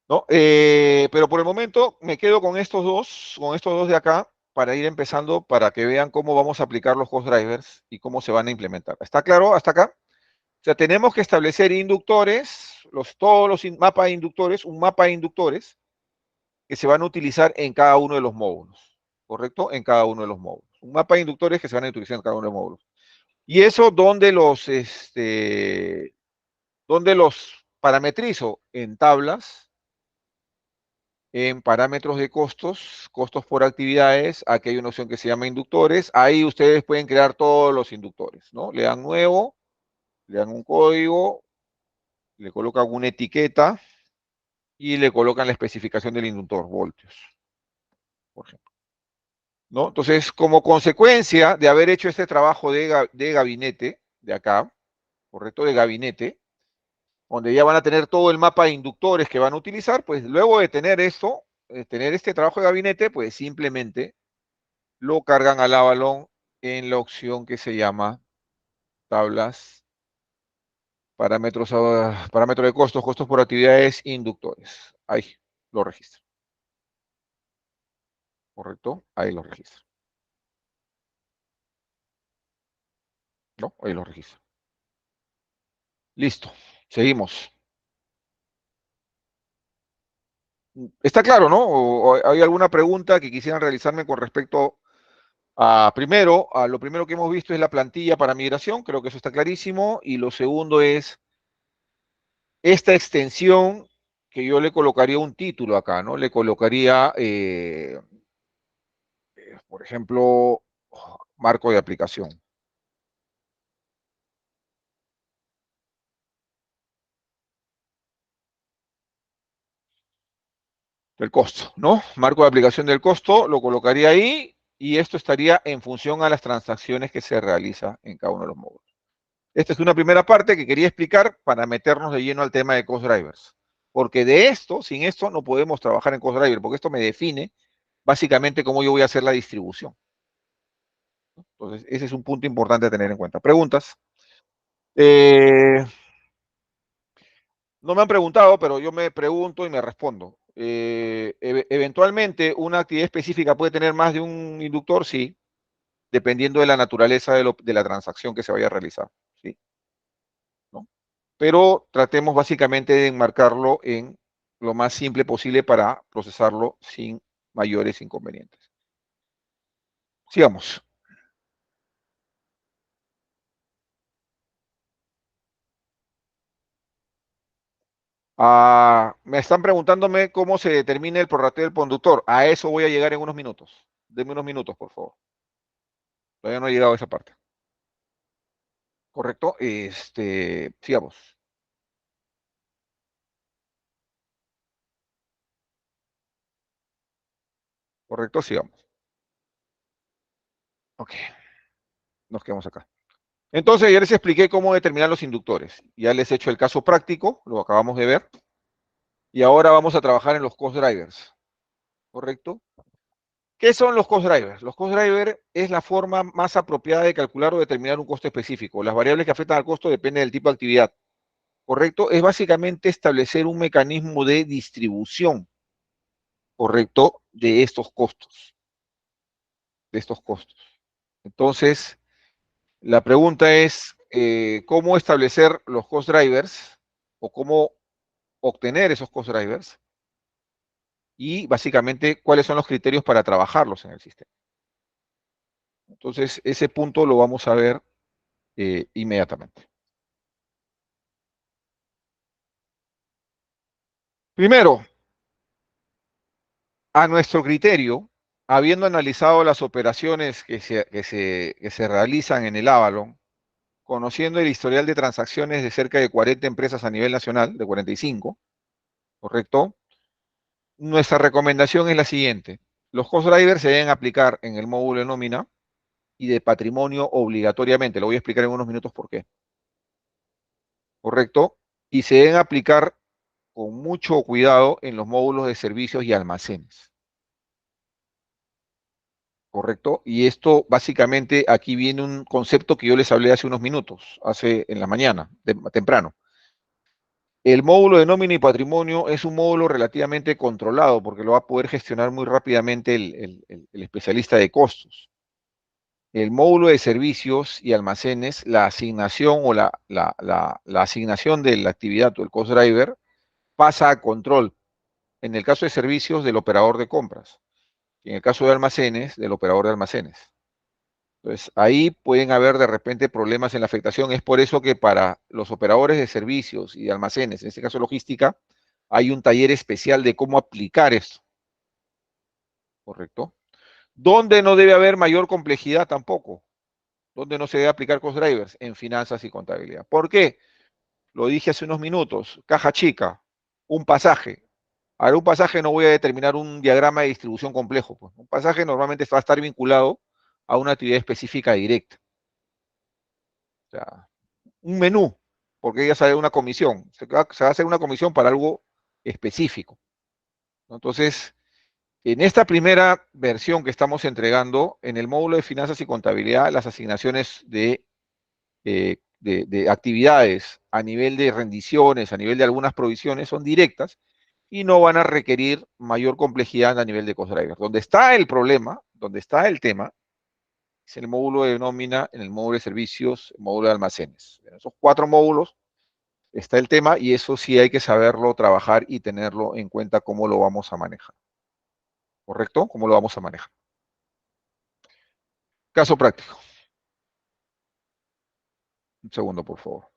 ¿No? Pero por el momento me quedo con estos dos de acá, para ir empezando, para que vean cómo vamos a aplicar los cost drivers y cómo se van a implementar. ¿Está claro hasta acá? O sea, tenemos que establecer inductores, todos los mapas de inductores, un mapa de inductores que se van a utilizar en cada uno de los módulos, ¿correcto? En cada uno de los módulos. Un mapa de inductores que se van a utilizar en cada uno de los módulos. Y eso, ¿dónde los parametrizo? En tablas, en parámetros de costos, costos por actividades. Aquí hay una opción que se llama inductores. Ahí ustedes pueden crear todos los inductores, ¿no? Le dan nuevo, le dan un código, le colocan una etiqueta y le colocan la especificación del inductor, voltios, por ejemplo. ¿No? Entonces, como consecuencia de haber hecho este trabajo de gabinete, de acá, correcto, de gabinete, donde ya van a tener todo el mapa de inductores que van a utilizar, pues luego de tener esto, tener este trabajo de gabinete, pues simplemente lo cargan al Avalon en la opción que se llama tablas, parámetros de costos, costos por actividades, inductores. Ahí lo registro. ¿Correcto? Ahí lo registro. ¿No? Ahí lo registro. Listo. Seguimos. ¿Está claro, no? ¿O hay alguna pregunta que quisieran realizarme con respecto a lo primero que hemos visto es la plantilla para migración? Creo que eso está clarísimo. Y lo segundo es esta extensión, que yo le colocaría un título acá, ¿no? Le colocaría, por ejemplo, marco de aplicación. Del costo, ¿no? Marco de aplicación del costo, lo colocaría ahí y esto estaría en función a las transacciones que se realiza en cada uno de los módulos. Esta es una primera parte que quería explicar para meternos de lleno al tema de cost drivers. Porque de esto, sin esto, no podemos trabajar en cost driver, porque esto me define básicamente cómo yo voy a hacer la distribución. Entonces, ese es un punto importante a tener en cuenta. ¿Preguntas? Eh, no me han preguntado, pero yo me pregunto y me respondo. Eventualmente, una actividad específica puede tener más de un inductor, sí, dependiendo de la naturaleza de la transacción que se vaya a realizar, ¿sí? ¿No? Pero tratemos básicamente de enmarcarlo en lo más simple posible para procesarlo sin mayores inconvenientes. Sigamos. Me están preguntándome cómo se determina el prorrateo del conductor. A eso voy a llegar en unos minutos. Denme unos minutos, por favor. Todavía no he llegado a esa parte. ¿Correcto? Sigamos. ¿Correcto? Sigamos. Ok. Nos quedamos acá. Entonces, ya les expliqué cómo determinar los inductores. Ya les he hecho el caso práctico, lo acabamos de ver. Y ahora vamos a trabajar en los cost drivers. ¿Correcto? ¿Qué son los cost drivers? Los cost drivers es la forma más apropiada de calcular o determinar un costo específico. Las variables que afectan al costo dependen del tipo de actividad. ¿Correcto? Es básicamente establecer un mecanismo de distribución, ¿correcto? De estos costos. De estos costos. Entonces, la pregunta es, ¿cómo establecer los cost drivers o cómo obtener esos cost drivers? Y básicamente, ¿cuáles son los criterios para trabajarlos en el sistema? Entonces, ese punto lo vamos a ver inmediatamente. Primero, a nuestro criterio, habiendo analizado las operaciones que se realizan en el Avalon, conociendo el historial de transacciones de cerca de 40 empresas a nivel nacional, de 45, ¿correcto? Nuestra recomendación es la siguiente. Los cost drivers se deben aplicar en el módulo de nómina, y de patrimonio obligatoriamente. Lo voy a explicar en unos minutos por qué. ¿Correcto? Y se deben aplicar con mucho cuidado en los módulos de servicios y almacenes. ¿Correcto? Y esto básicamente aquí viene un concepto que yo les hablé hace unos minutos, en la mañana, temprano. El módulo de nómina y patrimonio es un módulo relativamente controlado porque lo va a poder gestionar muy rápidamente el especialista de costos. El módulo de servicios y almacenes, la asignación o la asignación de la actividad o el cost driver pasa a control. En el caso de servicios, del operador de compras. En el caso de almacenes, del operador de almacenes. Entonces, ahí pueden haber de repente problemas en la afectación. Es por eso que para los operadores de servicios y de almacenes, en este caso logística, hay un taller especial de cómo aplicar esto. ¿Correcto? Donde no debe haber mayor complejidad tampoco. Donde no se debe aplicar cost drivers en finanzas y contabilidad. ¿Por qué? Lo dije hace unos minutos. Caja chica, un pasaje. Ahora, un pasaje no voy a determinar un diagrama de distribución complejo. Pues. Un pasaje normalmente va a estar vinculado a una actividad específica directa. O sea, un menú, porque ella sabe una comisión. Se va a hacer una comisión para algo específico. ¿No? Entonces, en esta primera versión que estamos entregando, en el módulo de finanzas y contabilidad, las asignaciones de actividades a nivel de rendiciones, a nivel de algunas provisiones, son directas y no van a requerir mayor complejidad a nivel de cost drivers. Donde está el problema, donde está el tema, es en el módulo de nómina, en el módulo de servicios, el módulo de almacenes. En esos 4 módulos está el tema y eso sí hay que saberlo trabajar y tenerlo en cuenta cómo lo vamos a manejar. ¿Correcto? ¿Cómo lo vamos a manejar? Caso práctico. Un segundo, por favor.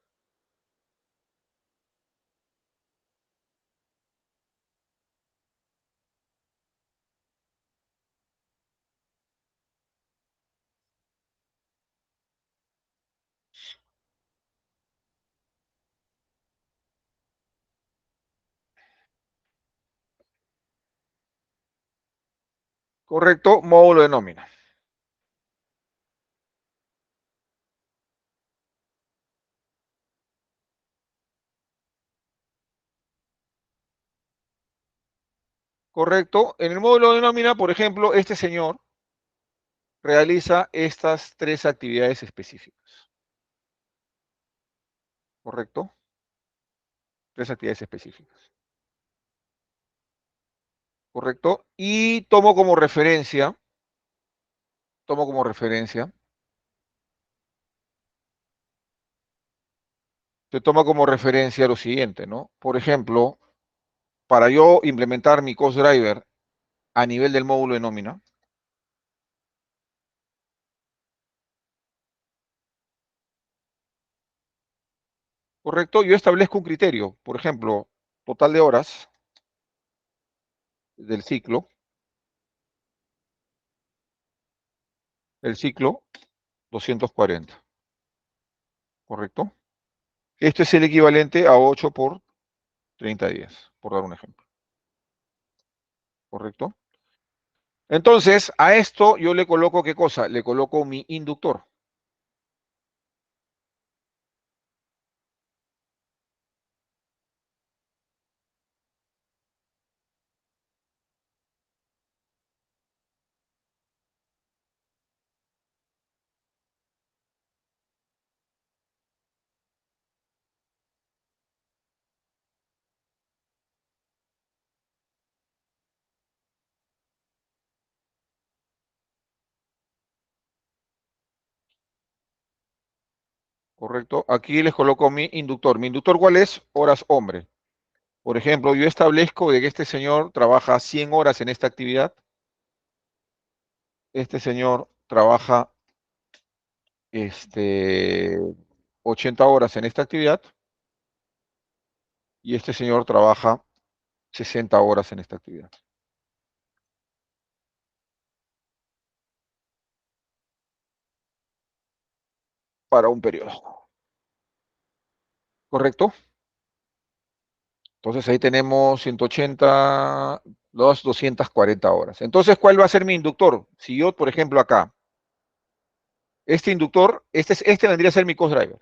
Correcto, módulo de nómina. Correcto. En el módulo de nómina, por ejemplo, este señor realiza estas 3 actividades específicas. ¿Correcto? 3 actividades específicas. ¿Correcto? Y tomo como referencia, se toma como referencia lo siguiente, ¿no? Por ejemplo, para yo implementar mi cost driver a nivel del módulo de nómina, ¿correcto? Yo establezco un criterio, por ejemplo, total de horas del ciclo, el ciclo 240, ¿correcto? Esto es el equivalente a 8 por 30 días, por dar un ejemplo, ¿correcto? Entonces, a esto yo le coloco, ¿qué cosa? Le coloco mi inductor. ¿Correcto? Aquí les coloco mi inductor. ¿Mi inductor cuál es? Horas hombre. Por ejemplo, yo establezco de que este señor trabaja 100 horas en esta actividad. Este señor trabaja 80 horas en esta actividad. Y este señor trabaja 60 horas en esta actividad. Para un periodo. ¿Correcto? Entonces ahí tenemos 180, 240 horas. Entonces, ¿cuál va a ser mi inductor? Si yo, por ejemplo, acá Este inductor, este vendría a ser mi cost driver.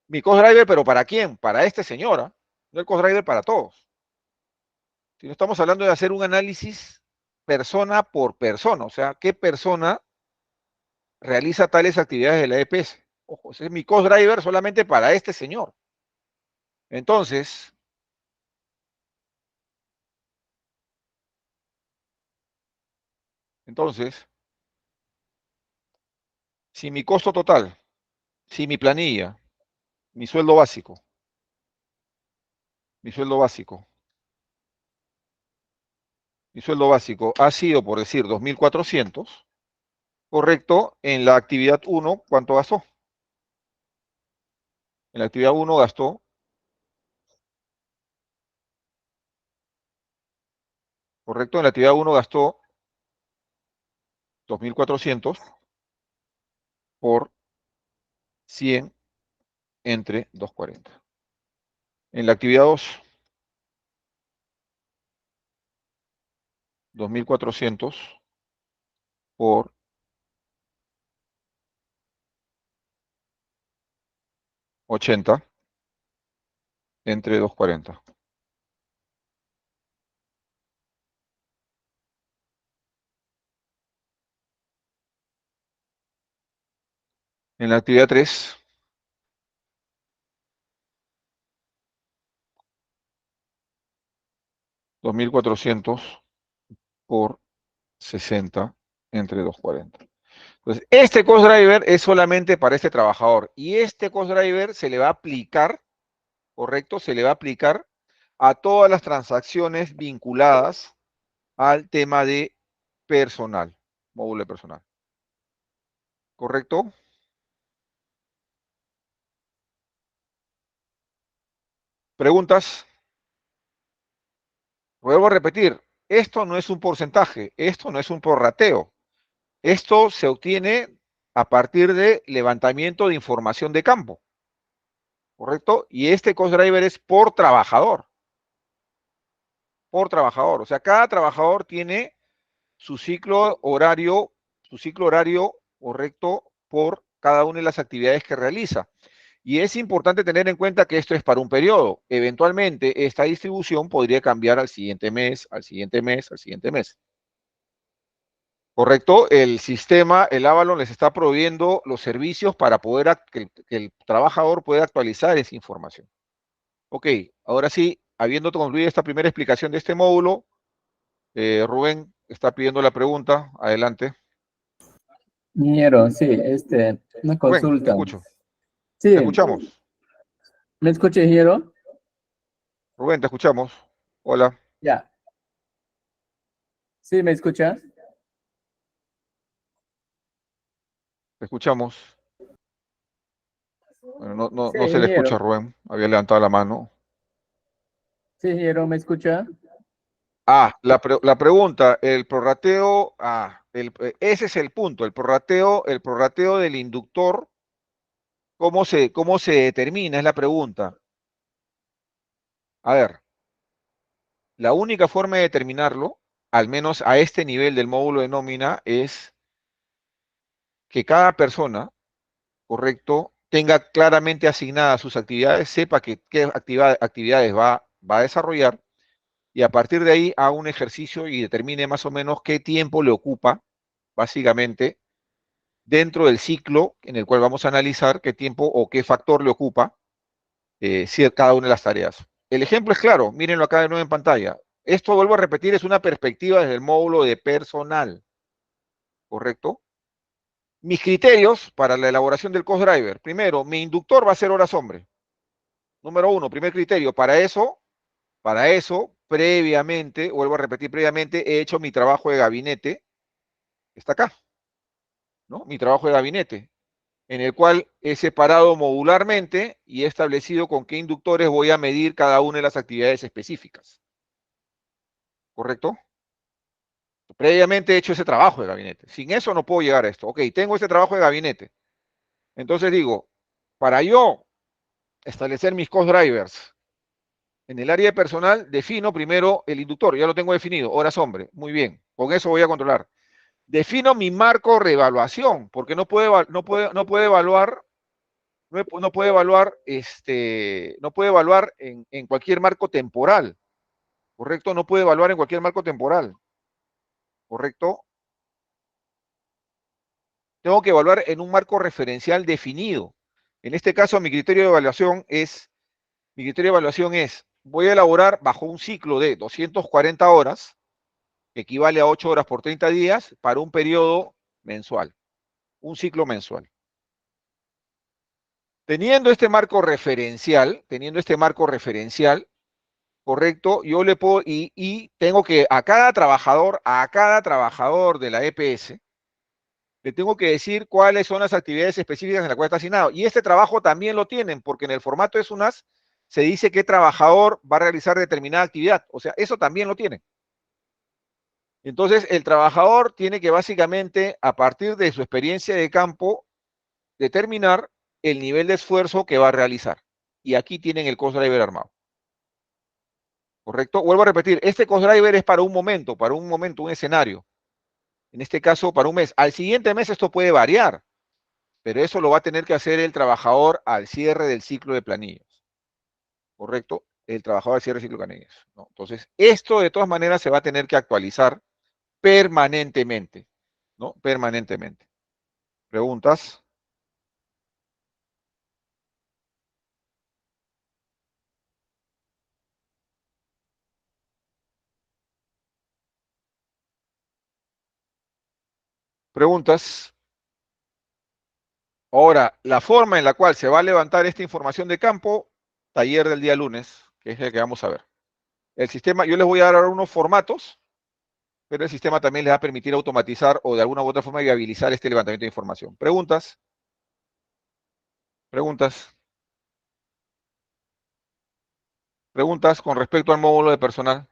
Mi cost driver, pero ¿para quién? Para este señora, no el cost driver para todos. Si no estamos hablando de hacer un análisis persona por persona, o sea, ¿qué persona realiza tales actividades de la EPS? Ojo, ese es mi cost driver solamente para este señor. Entonces, si mi costo total, si mi planilla, mi sueldo básico, mi sueldo básico, mi sueldo básico ha sido, por decir, 2.400, correcto, en la actividad 1, ¿cuánto gastó? En la actividad 1 gastó, correcto, en la actividad 1 gastó 2.400 por 100 entre 240. En la actividad 2, 2.400 por 80 entre 240. En la actividad 3, 2.400 por 60 entre 240. Entonces, este cost driver es solamente para este trabajador y este cost driver se le va a aplicar, correcto, se le va a aplicar a todas las transacciones vinculadas al tema de personal, módulo de personal. ¿Correcto? ¿Preguntas? Vuelvo a repetir, esto no es un porcentaje, esto no es un prorrateo. Esto se obtiene a partir de levantamiento de información de campo. ¿Correcto? Y este cost driver es por trabajador. Por trabajador. O sea, cada trabajador tiene su ciclo horario correcto por cada una de las actividades que realiza. Y es importante tener en cuenta que esto es para un periodo. Eventualmente, esta distribución podría cambiar al siguiente mes, al siguiente mes, al siguiente mes. ¿Correcto? El sistema, el Avalon les está proveyendo los servicios para poder que el trabajador pueda actualizar esa información. Ok, ahora sí, habiendo concluido esta primera explicación de este módulo, Rubén está pidiendo la pregunta. Adelante. Ingeniero, sí, una Rubén, te consulta. escucho. Te Sí, escuchamos. ¿me escucha, ingeniero? Rubén, te escuchamos. Hola, Ya. Sí, ¿me escucha? te escuchamos. Bueno, Sí, no se le ingeniero. escucha, Rubén. Había levantado la mano. Sí, ingeniero, ¿me escucha? Ah, la pregunta, el prorrateo, ese es el punto, el prorrateo del inductor, cómo se determina? Es la pregunta. A ver, la única forma de determinarlo, al menos a este nivel del módulo de nómina, es que cada persona, correcto, tenga claramente asignadas sus actividades, sepa qué actividades va a desarrollar y a partir de ahí haga un ejercicio y determine más o menos qué tiempo le ocupa, básicamente, dentro del ciclo en el cual vamos a analizar qué tiempo o qué factor le ocupa cada una de las tareas. El ejemplo es claro, mírenlo acá de nuevo en pantalla. Esto, vuelvo a repetir, es una perspectiva desde el módulo de personal, ¿correcto? Mis criterios para la elaboración del cost driver. Primero, mi inductor va a ser horas hombre. Número uno, primer criterio. Para eso, previamente, vuelvo a repetir, previamente he hecho mi trabajo de gabinete. Está acá, ¿no? Mi trabajo de gabinete, en el cual he separado modularmente y he establecido con qué inductores voy a medir cada una de las actividades específicas. ¿Correcto? Previamente he hecho ese trabajo de gabinete. Sin eso no puedo llegar a esto. Ok, tengo este trabajo de gabinete. Entonces digo, para yo establecer mis cost drivers en el área de personal, defino primero el inductor. Ya lo tengo definido, horas hombre. Muy bien. Con eso voy a controlar. Defino mi marco de reevaluación, porque no puede evaluar en cualquier marco temporal, ¿correcto? No puede evaluar en cualquier marco temporal, ¿correcto? Tengo que evaluar en un marco referencial definido. En este caso, mi criterio de evaluación es, voy a elaborar bajo un ciclo de 240 horas, que equivale a 8 horas por 30 días, para un periodo mensual, un ciclo mensual. Teniendo este marco referencial, correcto, yo le puedo, y tengo que a cada trabajador de la EPS, le tengo que decir cuáles son las actividades específicas en las cuales está asignado. Y este trabajo también lo tienen, porque en el formato de SUNAS se dice qué trabajador va a realizar determinada actividad. O sea, eso también lo tienen. Entonces, el trabajador tiene que básicamente, a partir de su experiencia de campo, determinar el nivel de esfuerzo que va a realizar. Y aquí tienen el cost driver armado. ¿Correcto? Vuelvo a repetir, este cost driver es para un momento, un escenario. En este caso, para un mes. Al siguiente mes esto puede variar, pero eso lo va a tener que hacer el trabajador al cierre del ciclo de planillas. ¿Correcto? El trabajador al cierre del ciclo de planillas, ¿no? Entonces, esto de todas maneras se va a tener que actualizar permanentemente, ¿no? Permanentemente. ¿Preguntas? ¿Preguntas? Ahora, la forma en la cual se va a levantar esta información de campo, taller del día lunes, que es el que vamos a ver. El sistema, yo les voy a dar ahora unos formatos, pero el sistema también les va a permitir automatizar o de alguna u otra forma viabilizar este levantamiento de información. ¿Preguntas? ¿Preguntas? ¿Preguntas con respecto al módulo de personal?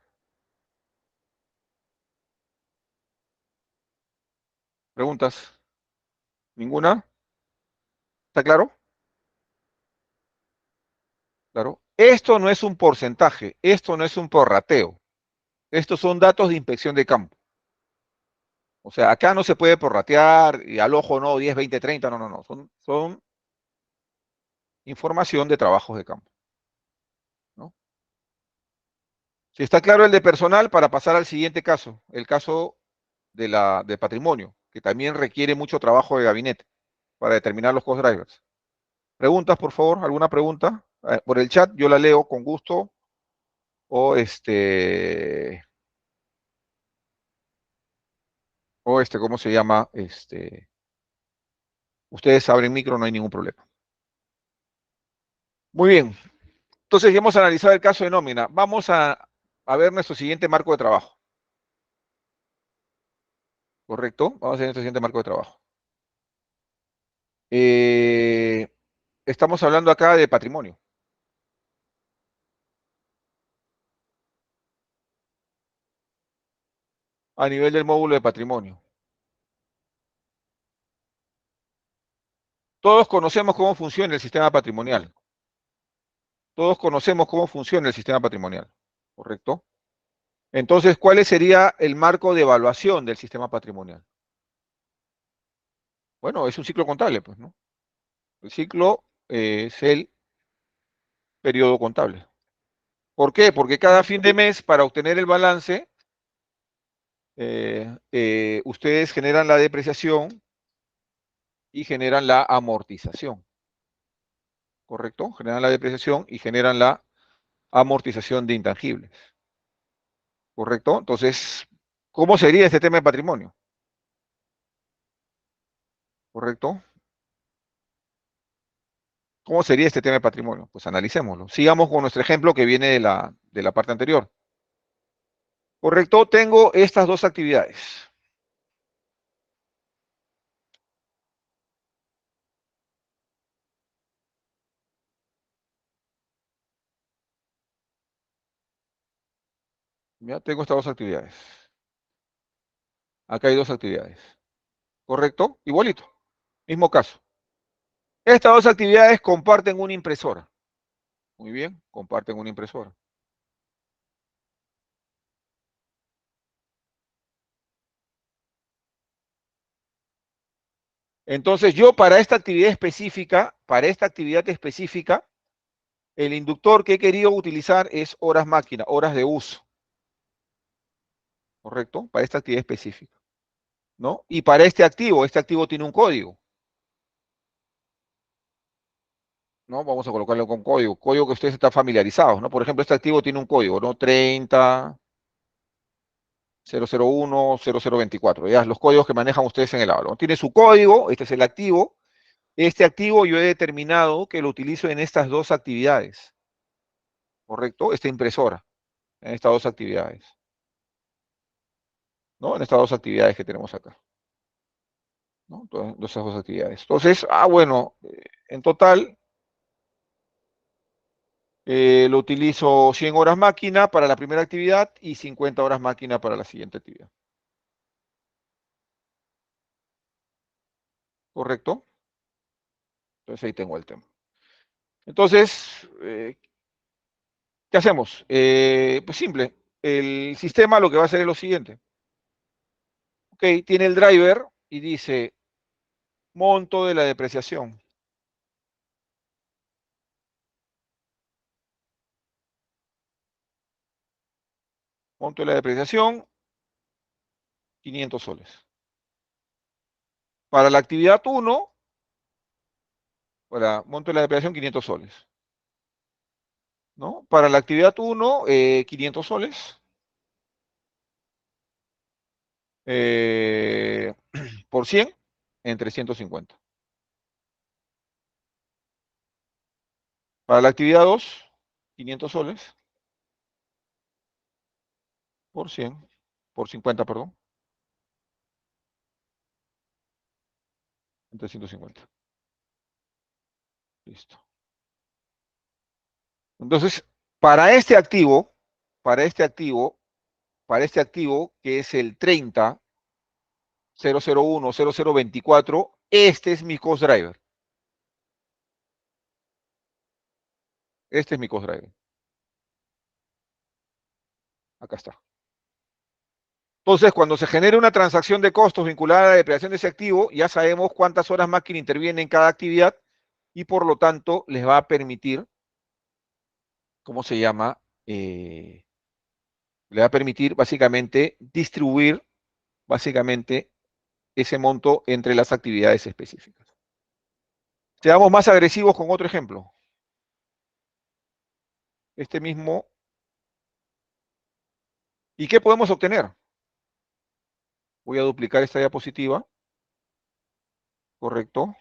¿Preguntas? ¿Ninguna? ¿Está claro? Claro. Esto no es un porcentaje, esto no es un prorrateo. Estos son datos de inspección de campo. O sea, acá no se puede prorratear y al ojo no, 10, 20, 30, no, no, no. Son información de trabajos de campo, ¿no? Si está claro el de personal, para pasar al siguiente caso, el caso de patrimonio, que también requiere mucho trabajo de gabinete para determinar los cost drivers. ¿Preguntas, por favor? ¿Alguna pregunta? Por el chat yo la leo con gusto o ¿cómo se llama? Ustedes abren micro, no hay ningún problema. Muy bien. Entonces ya hemos analizado el caso de nómina. Vamos a ver nuestro siguiente marco de trabajo. ¿Correcto? Vamos a ver nuestro siguiente marco de trabajo. Eh, Estamos hablando acá de patrimonio. A nivel del módulo de patrimonio. Todos conocemos cómo funciona el sistema patrimonial. Todos conocemos cómo funciona el sistema patrimonial. ¿Correcto? Entonces, ¿cuál sería el marco de evaluación del sistema patrimonial? Bueno, es un ciclo contable, pues, ¿no? El ciclo es el periodo contable. ¿Por qué? Porque cada fin de mes, para obtener el balance, ustedes generan la depreciación y generan la amortización, ¿correcto? Generan la depreciación y generan la amortización de intangibles, ¿correcto? Entonces, ¿cómo sería este tema de patrimonio? ¿Correcto? ¿Cómo sería este tema de patrimonio? Pues analicémoslo. Sigamos con nuestro ejemplo que viene de la parte anterior. ¿Correcto? Tengo estas dos actividades. Ya tengo estas dos actividades. Acá hay dos actividades. ¿Correcto? Igualito. Mismo caso. Estas dos actividades comparten una impresora. Muy bien, comparten una impresora. Entonces yo para esta actividad específica, el inductor que he querido utilizar es horas máquina, horas de uso, ¿correcto? Para esta actividad específica, ¿no? Y para este activo tiene un código, ¿no? Vamos a colocarlo con código que ustedes están familiarizados, ¿no? Por ejemplo, este activo tiene un código, ¿no? 30, 001, 0024, ya, los códigos que manejan ustedes en el aula, ¿no? Tiene su código, este es el activo. Este activo yo he determinado que lo utilizo en estas dos actividades, ¿correcto? Esta impresora, en estas dos actividades, ¿no? En estas dos actividades que tenemos acá, ¿no? Todas esas dos actividades. Entonces, bueno, en total lo utilizo 100 horas máquina para la primera actividad y 50 horas máquina para la siguiente actividad, ¿correcto? Entonces ahí tengo el tema. Entonces, ¿qué hacemos? Pues simple, el sistema lo que va a hacer es lo siguiente. Ok, tiene el driver y dice monto de la depreciación. Monto de la depreciación, 500 soles. Para la actividad 1, para monto de la depreciación, 500 soles, ¿no? Para la actividad 1, 500 soles. eh, por 100, en 350. Para la actividad 2, 500 soles por 100, por 50, perdón, en 350. Listo. Entonces, para este activo, para este activo, para este activo, que es el 30, 001, 0024, este es mi cost driver. Este es mi cost driver. Acá está. Entonces, cuando se genere una transacción de costos vinculada a la depreciación de ese activo, ya sabemos cuántas horas máquina interviene en cada actividad y por lo tanto les va a permitir, ¿cómo se llama? Le va a permitir básicamente distribuir básicamente ese monto entre las actividades específicas. Seamos más agresivos con otro ejemplo. Este mismo. ¿Y qué podemos obtener? Voy a duplicar esta diapositiva, ¿correcto?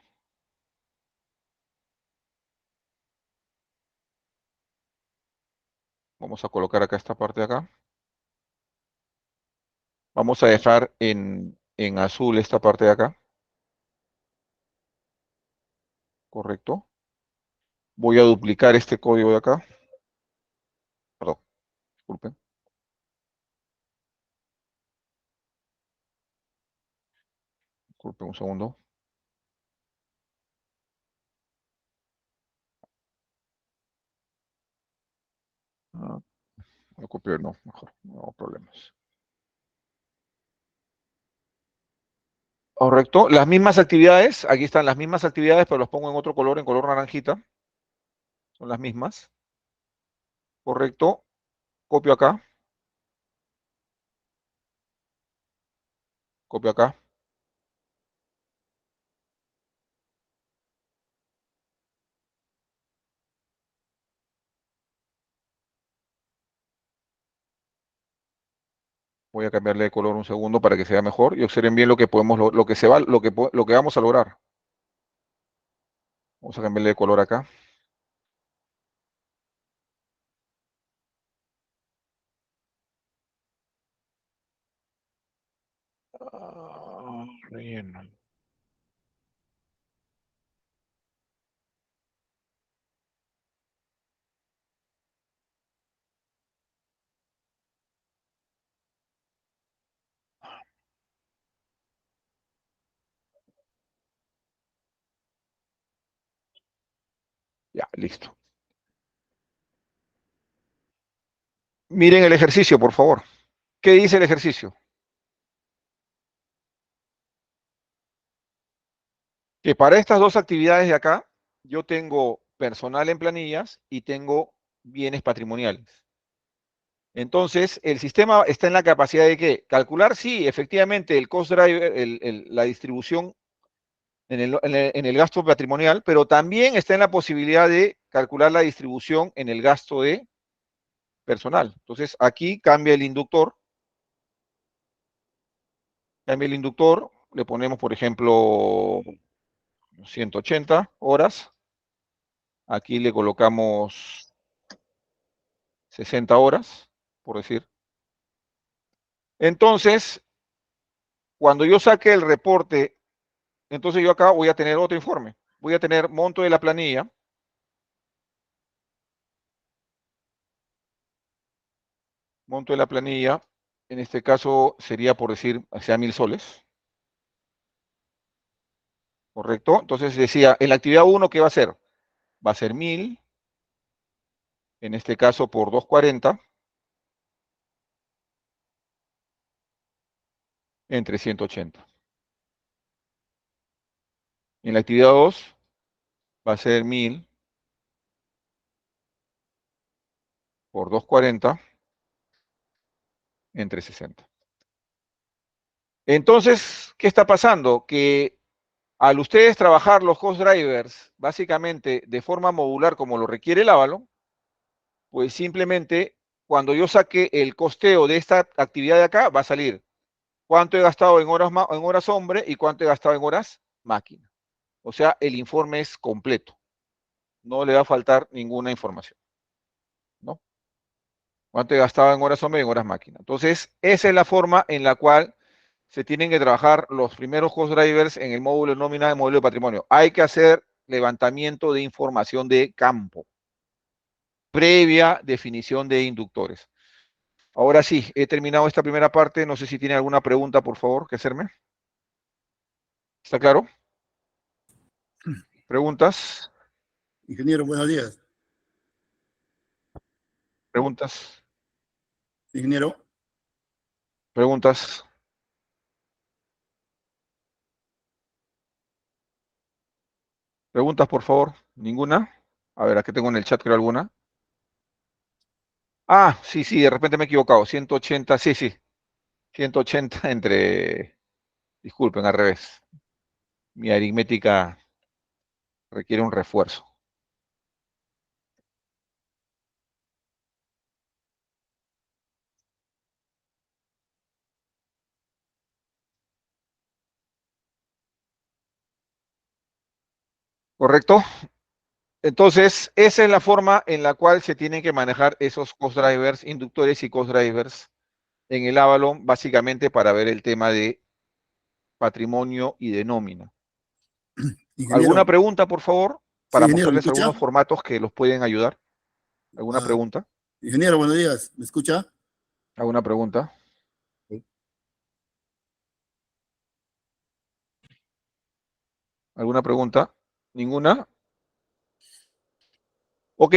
Vamos a colocar acá esta parte de acá. Vamos a dejar en azul esta parte de acá, ¿correcto? Voy a duplicar este código de acá. Perdón, disculpen. Disculpen un segundo. Ah, voy a copiar, no, mejor, no problemas. Correcto. Las mismas actividades, aquí están las mismas actividades, pero las pongo en otro color, en color naranjita. Son las mismas. Correcto. Copio acá. Copio acá. Voy a cambiarle de color un segundo para que sea mejor y observen bien lo que podemos, lo que se va, lo que vamos a lograr. Vamos a cambiarle de color acá. Relleno. Ya, listo. Miren el ejercicio, por favor. ¿Qué dice el ejercicio? Que para estas dos actividades de acá, yo tengo personal en planillas y tengo bienes patrimoniales. Entonces, el sistema está en la capacidad de que calcular, sí, efectivamente, el cost driver, la distribución en el gasto patrimonial, pero también está en la posibilidad de calcular la distribución en el gasto de personal. Entonces, aquí cambia el inductor, le ponemos, por ejemplo, 180 horas, aquí le colocamos 60 horas, por decir. Entonces, cuando yo saque el reporte, entonces yo acá voy a tener otro informe. Voy a tener monto de la planilla, monto de la planilla, en este caso sería por decir, sea 1000 soles, ¿correcto? Entonces decía, en la actividad 1, ¿qué va a ser? Va a ser 1000, en este caso por 240, entre 180. En la actividad 2 va a ser 1000 por 240, entre 60. Entonces, ¿qué está pasando? Que al ustedes trabajar los cost drivers básicamente de forma modular como lo requiere el Avalon, pues simplemente cuando yo saque el costeo de esta actividad de acá, va a salir cuánto he gastado en horas hombre y cuánto he gastado en horas máquina. O sea, el informe es completo. No le va a faltar ninguna información, ¿no? Cuánto he gastado en horas hombre y en horas máquina. Entonces, esa es la forma en la cual se tienen que trabajar los primeros cost drivers en el módulo de nómina de modelo de patrimonio. Hay que hacer levantamiento de información de campo, previa definición de inductores. Ahora sí, he terminado esta primera parte. No sé si tiene alguna pregunta, por favor, que hacerme. ¿Está claro? ¿Preguntas? Ingeniero, buenos días. ¿Preguntas? Ingeniero, ¿Preguntas? ¿Preguntas, por favor? ¿Ninguna? A ver, aquí tengo en el chat, creo, alguna. Ah, sí, sí, de repente me he equivocado. 180, sí, sí. 180 entre... Disculpen, al revés. Mi aritmética requiere un refuerzo. ¿Correcto? Entonces, esa es la forma en la cual se tienen que manejar esos cost drivers, inductores y cost drivers en el Avalon, básicamente para ver el tema de patrimonio y de nómina. ¿Alguna ingeniero, pregunta, por favor? sí, Para ingeniero, ¿me mostrarles escucha? algunos formatos que los pueden ayudar. ¿Alguna Ah, pregunta? ingeniero, buenos días, ¿me escucha? ¿Alguna pregunta? ¿Alguna pregunta? ¿Ninguna? Ok,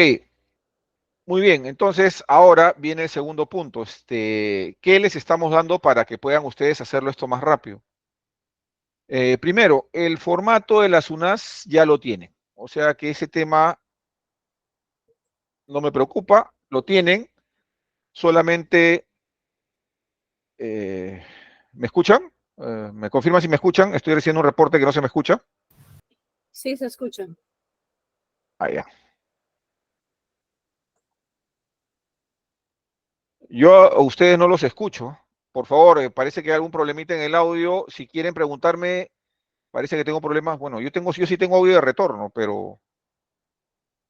muy bien. Entonces, ahora viene el segundo punto. ¿Qué les estamos dando para que puedan ustedes hacerlo esto más rápido? Primero, el formato de las UNAS ya lo tienen. O sea que ese tema no me preocupa, lo tienen. Solamente, eh, ¿me escuchan? ¿Me confirman si me escuchan? Estoy recibiendo un reporte que no se me escucha. Sí, se escuchan. Ah, ya. Yo a ustedes no los escucho. Por favor, parece que hay algún problemita en el audio. Si quieren preguntarme, parece que tengo problemas. Bueno, yo sí tengo audio de retorno, pero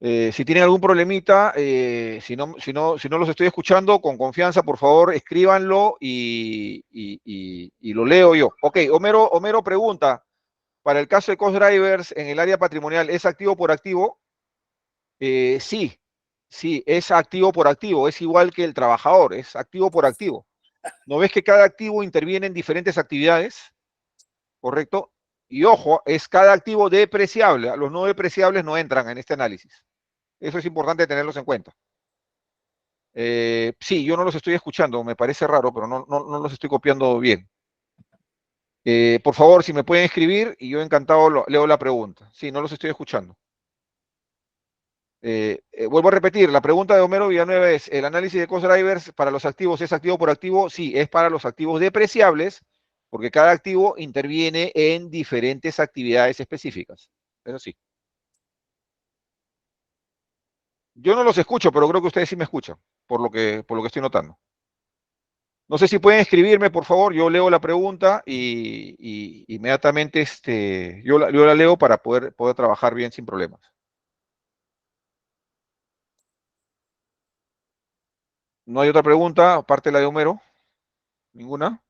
si tienen algún problemita, si no los estoy escuchando, con confianza, por favor, escríbanlo y lo leo yo. Ok, Homero pregunta, para el caso de Cost Drivers en el área patrimonial, ¿es activo por activo? Sí, sí, es activo por activo, es igual que el trabajador, es activo por activo. ¿No ves que cada activo interviene en diferentes actividades? ¿Correcto? Y ojo, es cada activo depreciable. Los no depreciables no entran en este análisis. Eso es importante tenerlos en cuenta. Sí, yo no los estoy escuchando, me parece raro, pero no los estoy copiando bien. Por favor, si me pueden escribir y yo encantado leo la pregunta. Sí, no los estoy escuchando. Vuelvo a repetir, la pregunta de Homero Villanueva es, ¿el análisis de cost drivers para los activos es activo por activo? Sí, es para los activos depreciables, porque cada activo interviene en diferentes actividades específicas. Eso sí. Yo no los escucho, pero creo que ustedes sí me escuchan, por lo que estoy notando. No sé si pueden escribirme, por favor, yo leo la pregunta y inmediatamente yo la leo para poder trabajar bien sin problemas. ¿No hay otra pregunta, aparte de la de Homero? ¿Ninguna?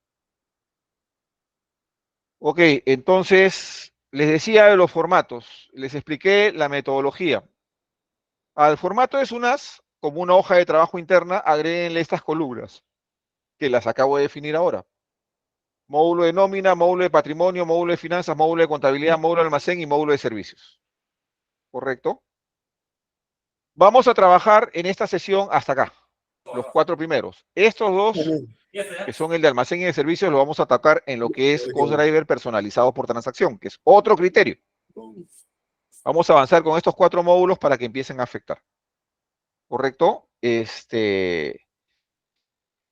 Ok, entonces, les decía de los formatos, les expliqué la metodología. Al formato es como una hoja de trabajo interna, agréguenle estas columnas, que las acabo de definir ahora. Módulo de nómina, módulo de patrimonio, módulo de finanzas, módulo de contabilidad, módulo de almacén y módulo de servicios. ¿Correcto? Vamos a trabajar en esta sesión hasta acá, los 4 primeros. Estos dos, que son el de almacén y de servicios, lo vamos a atacar en lo que es cost driver personalizado por transacción, que es otro criterio. Vamos a avanzar con estos 4 módulos para que empiecen a afectar. ¿Correcto?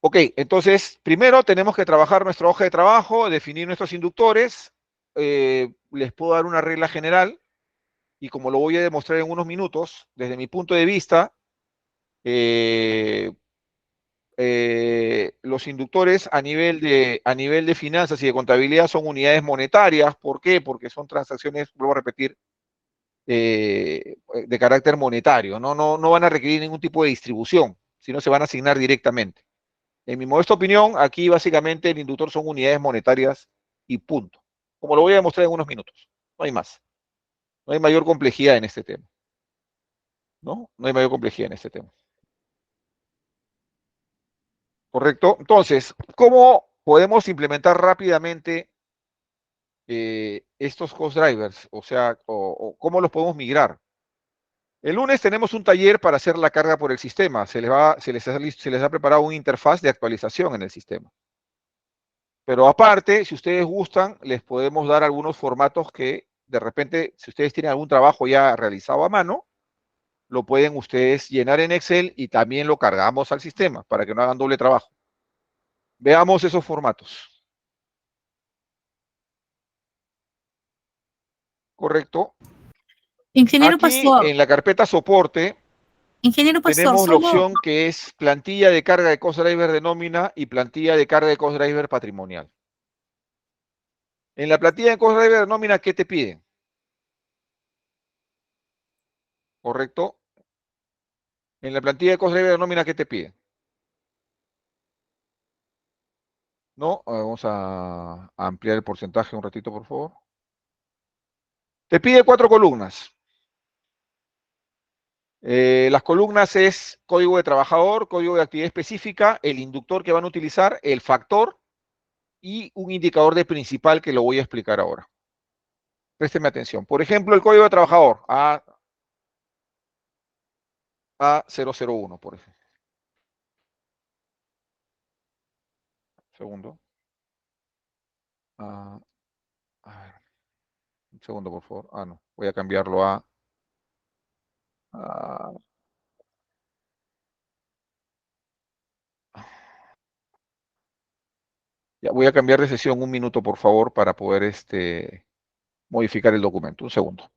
Ok, entonces, primero tenemos que trabajar nuestra hoja de trabajo, definir nuestros inductores. Les puedo dar una regla general, y como lo voy a demostrar en unos minutos, desde mi punto de vista, los inductores a nivel de finanzas y de contabilidad son unidades monetarias. ¿Por qué? Porque son transacciones, vuelvo a repetir, de carácter monetario, no van a requerir ningún tipo de distribución, sino se van a asignar directamente. En mi modesta opinión, aquí básicamente el inductor son unidades monetarias y punto. Como lo voy a demostrar en unos minutos. No hay más. No hay mayor complejidad en este tema. ¿No? No hay mayor complejidad en este tema. ¿Correcto? Entonces, ¿cómo podemos implementar rápidamente estos cost drivers? O sea, o ¿cómo los podemos migrar? El lunes tenemos un taller para hacer la carga por el sistema. Se les ha preparado una interfaz de actualización en el sistema. Pero aparte, si ustedes gustan, les podemos dar algunos formatos que de repente, si ustedes tienen algún trabajo ya realizado a mano, lo pueden ustedes llenar en Excel y también lo cargamos al sistema para que no hagan doble trabajo. Veamos esos formatos. ¿Correcto? Ingeniero Aquí Pastor, en la carpeta soporte tenemos la solo, opción que es plantilla de carga de cost driver de nómina y plantilla de carga de cost driver patrimonial. En la plantilla de cost driver de nómina, ¿qué te piden? ¿Correcto? En la plantilla de cost driver de nómina, ¿qué te piden? ¿No? Vamos a ampliar el porcentaje un ratito, por favor. Te pide 4 columnas. Las columnas es código de trabajador, código de actividad específica, el inductor que van a utilizar, el factor y un indicador de principal que lo voy a explicar ahora. Présteme atención. Por ejemplo, el código de trabajador, A001, por ejemplo. Segundo. A ver, un segundo, por favor. No. Voy a cambiarlo a ya, voy a cambiar de sesión un minuto, por favor, para poder modificar el documento. Un segundo.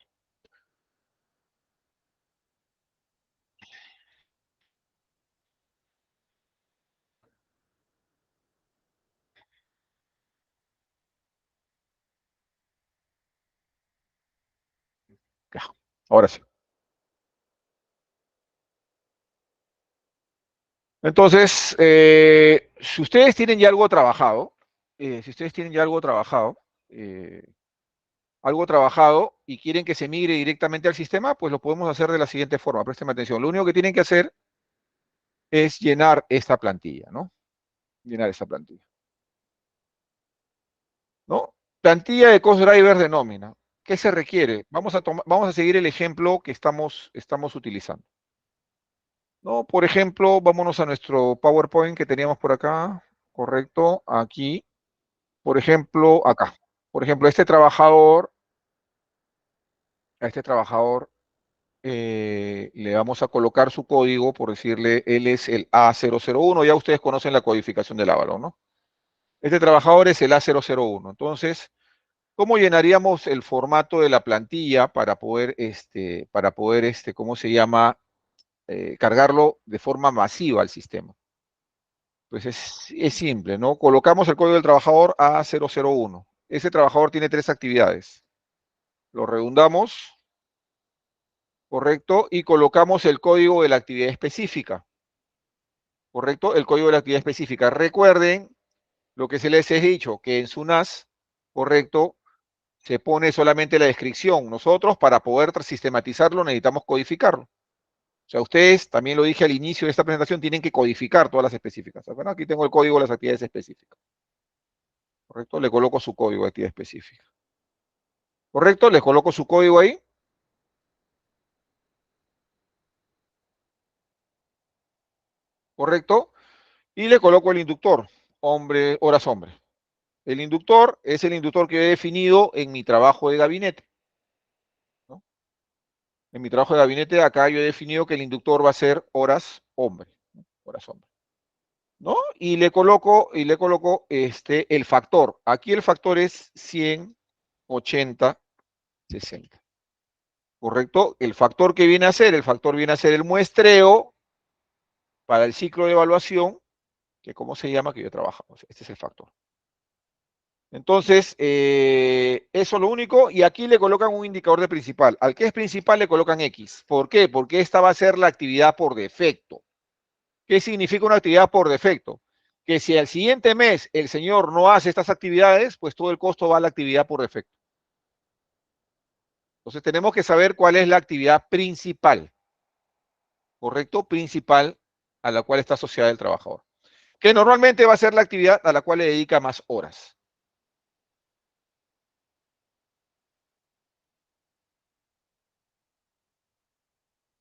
Ya, ahora sí. Entonces, si ustedes tienen ya algo trabajado, algo trabajado y quieren que se migre directamente al sistema, pues lo podemos hacer de la siguiente forma. Presten atención. Lo único que tienen que hacer es llenar esta plantilla, ¿no? Llenar esta plantilla. ¿No? Plantilla de cost drivers de nómina. ¿Qué se requiere? Vamos a seguir el ejemplo que estamos utilizando. ¿No? Por ejemplo, vámonos a nuestro PowerPoint que teníamos por acá. Correcto. Aquí. Por ejemplo, acá. Por ejemplo, a este trabajador le vamos a colocar su código, por decirle, él es el A001, ya ustedes conocen la codificación del Avalon, ¿no? Este trabajador es el A001. Entonces, ¿cómo llenaríamos el formato de la plantilla para poder, ¿cómo se llama? Cargarlo de forma masiva al sistema. Pues es simple, ¿no? Colocamos el código del trabajador A001. Ese trabajador tiene 3 actividades. Lo redundamos, ¿correcto? Y colocamos el código de la actividad específica, ¿correcto? El código de la actividad específica. Recuerden lo que se les he dicho, que en su NAS, ¿correcto? Se pone solamente la descripción. Nosotros, para poder sistematizarlo, necesitamos codificarlo. O sea, ustedes, también lo dije al inicio de esta presentación, tienen que codificar todas las específicas. Bueno, aquí tengo el código de las actividades específicas. ¿Correcto? Le coloco su código de actividad específica. ¿Correcto? Le coloco su código ahí. ¿Correcto? Y le coloco el inductor, hombre, horas hombre. El inductor es el inductor que he definido en mi trabajo de gabinete, ¿no? En mi trabajo de gabinete, acá yo he definido que el inductor va a ser horas hombre, ¿no? Horas hombre, ¿no? Y le coloco el factor. Aquí el factor es 100, 80, 60. ¿Correcto? El factor que viene a ser, el factor viene a ser el muestreo para el ciclo de evaluación, que cómo se llama, que yo trabajo. Este es el factor. Entonces, eso es lo único, y aquí le colocan un indicador de principal. Al que es principal le colocan X. ¿Por qué? Porque esta va a ser la actividad por defecto. ¿Qué significa una actividad por defecto? Que si al siguiente mes el señor no hace estas actividades, pues todo el costo va a la actividad por defecto. Entonces tenemos que saber cuál es la actividad principal, ¿correcto? Principal a la cual está asociada el trabajador. Que normalmente va a ser la actividad a la cual le dedica más horas.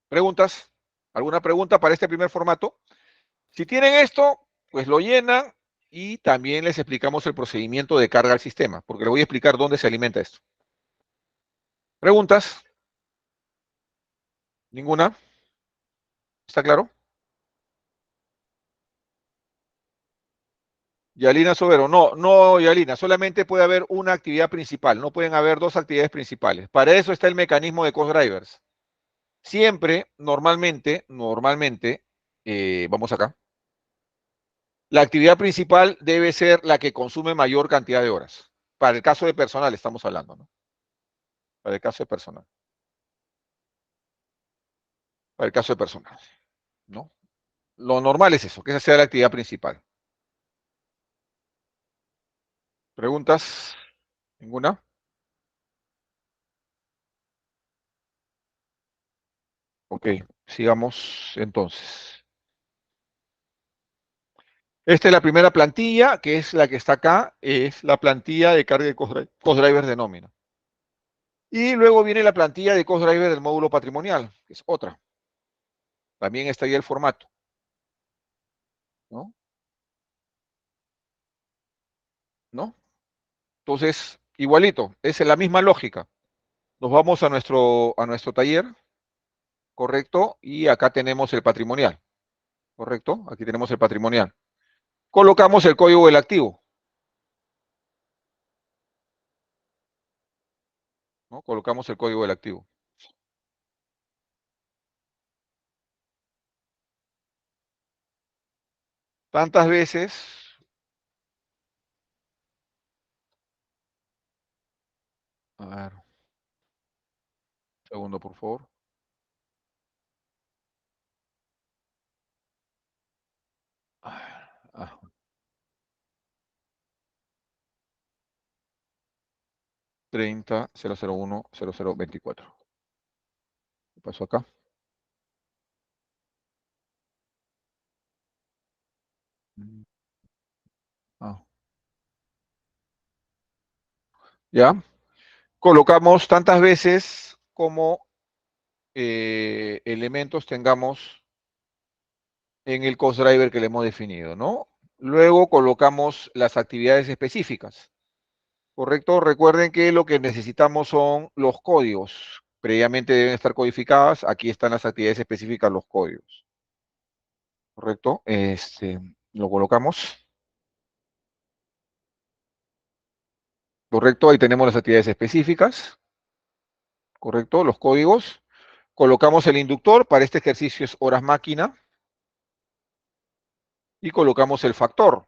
¿Preguntas? ¿Alguna pregunta para este primer formato? Si tienen esto, pues lo llenan y también les explicamos el procedimiento de carga al sistema, porque les voy a explicar dónde se alimenta esto. ¿Preguntas? ¿Ninguna? ¿Está claro? Yalina Sobero, no, Yalina, solamente puede haber una actividad principal, no pueden haber 2 actividades principales. Para eso está el mecanismo de cost drivers. Siempre, normalmente, vamos acá, la actividad principal debe ser la que consume mayor cantidad de horas. Para el caso de personal estamos hablando, ¿no? Para el caso de personal. Para el caso de personal, ¿no? Lo normal es eso, que esa sea la actividad principal. ¿Preguntas? ¿Ninguna? Ok, sigamos entonces. Esta es la primera plantilla, que es la que está acá, es la plantilla de carga de cost drivers de nómina. Y luego viene la plantilla de cost driver del módulo patrimonial, que es otra. También está ahí el formato, ¿no? ¿No? Entonces, igualito, es la misma lógica. Nos vamos a nuestro taller, ¿correcto? Y acá tenemos el patrimonial, ¿correcto? Aquí tenemos el patrimonial. Colocamos el código del activo, ¿no? Colocamos el código del activo. Tantas veces, a ver, un segundo, por favor. Ah, 30.001.0024. ¿Qué pasó acá? Ah, ya. Colocamos tantas veces como elementos tengamos en el cost driver que le hemos definido, ¿no? Luego colocamos las actividades específicas. ¿correcto? Recuerden que lo que necesitamos son los códigos. Previamente deben estar codificadas. Aquí están las actividades específicas, los códigos. ¿Correcto? Lo colocamos. ¿Correcto? Ahí tenemos las actividades específicas. ¿Correcto? Los códigos. Colocamos el inductor. Para este ejercicio es horas máquina. Y colocamos el factor.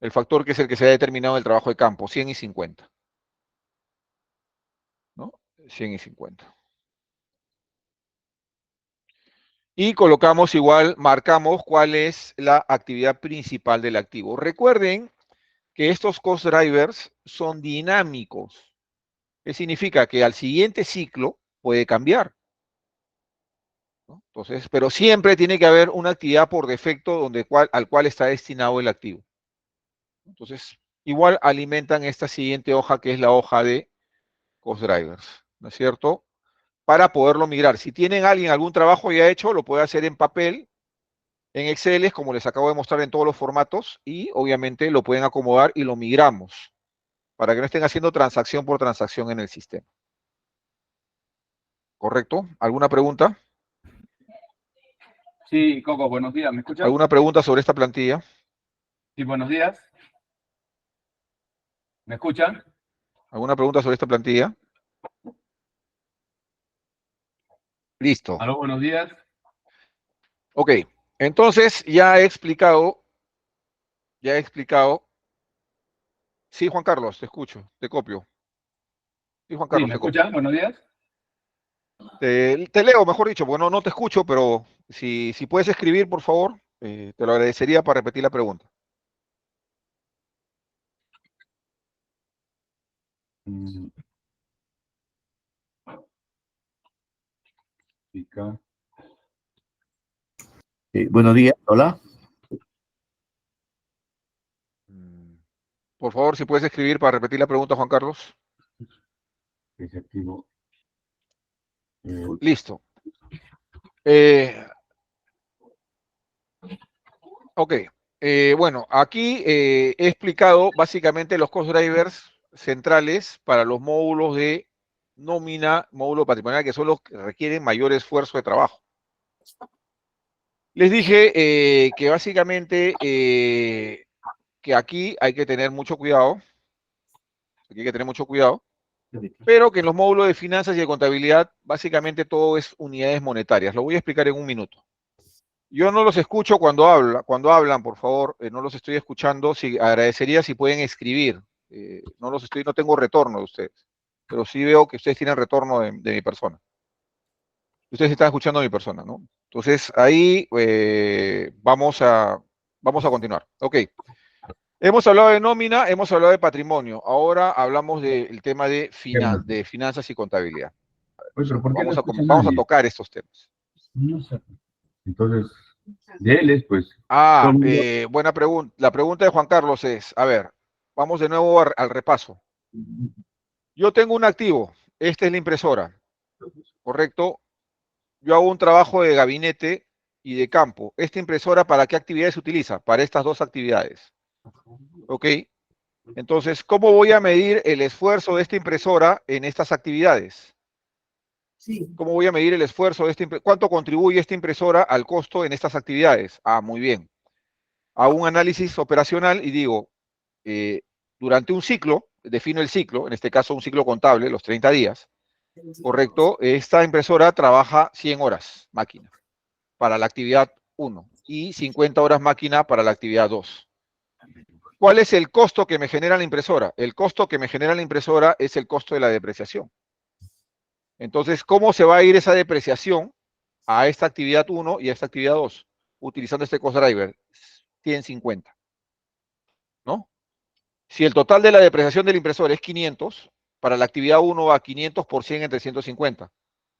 El factor que es el que se ha determinado en el trabajo de campo, 100 y 50. ¿No? 100 y 50. Y colocamos igual, marcamos cuál es la actividad principal del activo. Recuerden que estos cost drivers son dinámicos. ¿Qué significa? Que al siguiente ciclo puede cambiar, ¿no? Entonces, pero siempre tiene que haber una actividad por defecto al cual está destinado el activo. Entonces, igual alimentan esta siguiente hoja que es la hoja de cost drivers, ¿no es cierto? Para poderlo migrar. Si tienen alguien algún trabajo ya hecho, lo puede hacer en papel, en Excel, como les acabo de mostrar en todos los formatos, y obviamente lo pueden acomodar y lo migramos, para que no estén haciendo transacción por transacción en el sistema. ¿Correcto? ¿Alguna pregunta? Sí, Coco, buenos días, ¿me escuchas? ¿Alguna pregunta sobre esta plantilla? Sí, buenos días. ¿Me escuchan? ¿Alguna pregunta sobre esta plantilla? Listo. Aló, buenos días. Ok, entonces ya he explicado. Sí, Juan Carlos, te escucho, te copio. Sí, Juan Sí, Carlos, ¿me te copio. escuchan? Buenos días. Te leo, mejor dicho, porque no te escucho, pero si puedes escribir, por favor, te lo agradecería para repetir la pregunta. Mm, Pica. Buenos días, hola. Por favor, si puedes escribir para repetir la pregunta, Juan Carlos. Efectivo. Listo. Ok. Bueno, aquí he explicado básicamente los cost drivers centrales para los módulos de nómina, módulo patrimonial, que son los que requieren mayor esfuerzo de trabajo. Les dije que básicamente que aquí hay que tener mucho cuidado, pero que en los módulos de finanzas y de contabilidad básicamente todo es unidades monetarias. Lo voy a explicar en un minuto. Yo no los escucho cuando hablan, por favor, no los estoy escuchando. Agradecería si pueden escribir. No tengo retorno de ustedes, pero sí veo que ustedes tienen retorno de mi persona. Ustedes están escuchando a mi persona, ¿no? Entonces, ahí vamos a continuar. Ok. Hemos hablado de nómina, hemos hablado de patrimonio. Ahora hablamos del tema de finanzas y contabilidad. Oye, pero ¿por qué no escucha Vamos a nadie? tocar estos temas. No sé. Entonces, déles, pues. Buena pregunta. La pregunta de Juan Carlos es, a ver, vamos de nuevo al repaso. Yo tengo un activo, esta es la impresora, ¿correcto? Yo hago un trabajo de gabinete y de campo. ¿Esta impresora para qué actividades se utiliza? Para estas dos actividades. ¿Ok? Entonces, ¿cómo voy a medir el esfuerzo de esta impresora en estas actividades? ¿Cómo voy a medir el esfuerzo de esta impresora? ¿Cuánto contribuye esta impresora al costo en estas actividades? Muy bien. Hago un análisis operacional y digo, durante un ciclo, defino el ciclo, en este caso un ciclo contable, los 30 días, ¿correcto? Esta impresora trabaja 100 horas máquina para la actividad 1 y 50 horas máquina para la actividad 2. ¿Cuál es el costo que me genera la impresora? El costo que me genera la impresora es el costo de la depreciación. Entonces, ¿cómo se va a ir esa depreciación a esta actividad 1 y a esta actividad 2? Utilizando este cost driver, 150, ¿no? Si el total de la depreciación del impresor es 500, para la actividad 1 va 500 por 100 entre 150.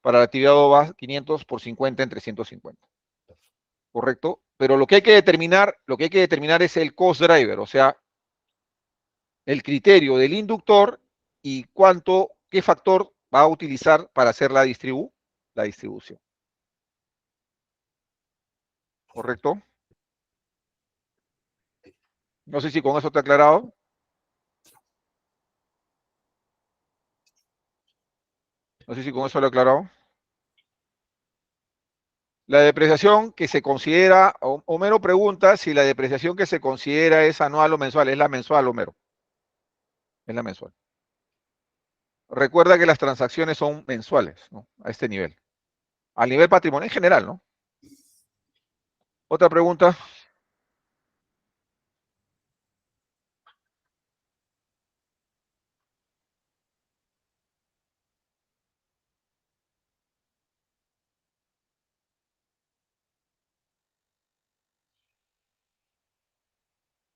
Para la actividad 2 va 500 por 50 entre 150. ¿Correcto? Pero lo que hay que determinar es el cost driver, o sea, el criterio del inductor y qué factor va a utilizar para hacer la distribución. ¿Correcto? No sé si con eso te ha aclarado. No sé si con eso lo he aclarado. La depreciación que se considera, Homero pregunta si la depreciación que se considera es anual o mensual. Es la mensual, Homero. Es la mensual. Recuerda que las transacciones son mensuales, ¿no? A este nivel. A nivel patrimonial en general, ¿no? Otra pregunta.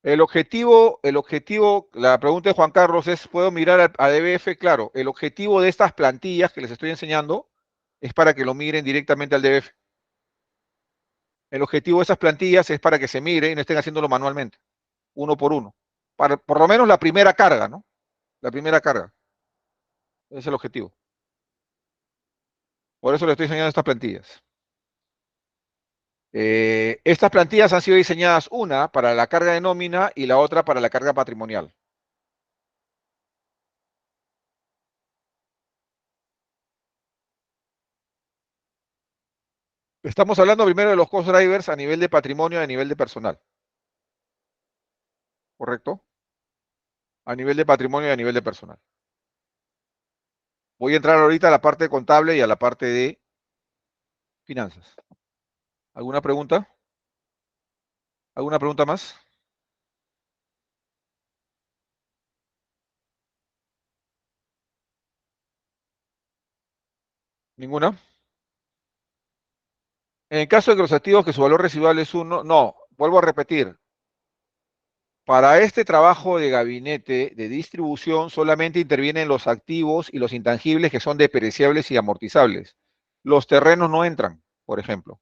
La pregunta de Juan Carlos es, ¿puedo mirar a DBF? Claro, el objetivo de estas plantillas que les estoy enseñando es para que lo miren directamente al DBF. El objetivo de estas plantillas es para que se mire y no estén haciéndolo manualmente, uno por uno. Por lo menos la primera carga, ¿no? La primera carga. Ese es el objetivo. Por eso les estoy enseñando estas plantillas. Estas plantillas han sido diseñadas, una para la carga de nómina y la otra para la carga patrimonial. Estamos hablando primero de los cost drivers a nivel de patrimonio y a nivel de personal. ¿Correcto? A nivel de patrimonio y a nivel de personal. Voy a entrar ahorita a la parte contable y a la parte de finanzas. ¿Alguna pregunta? ¿Alguna pregunta más? ¿Ninguna? En el caso de que los activos que su valor residual es 1, no, vuelvo a repetir. Para este trabajo de gabinete de distribución solamente intervienen los activos y los intangibles que son depreciables y amortizables. Los terrenos no entran, por ejemplo.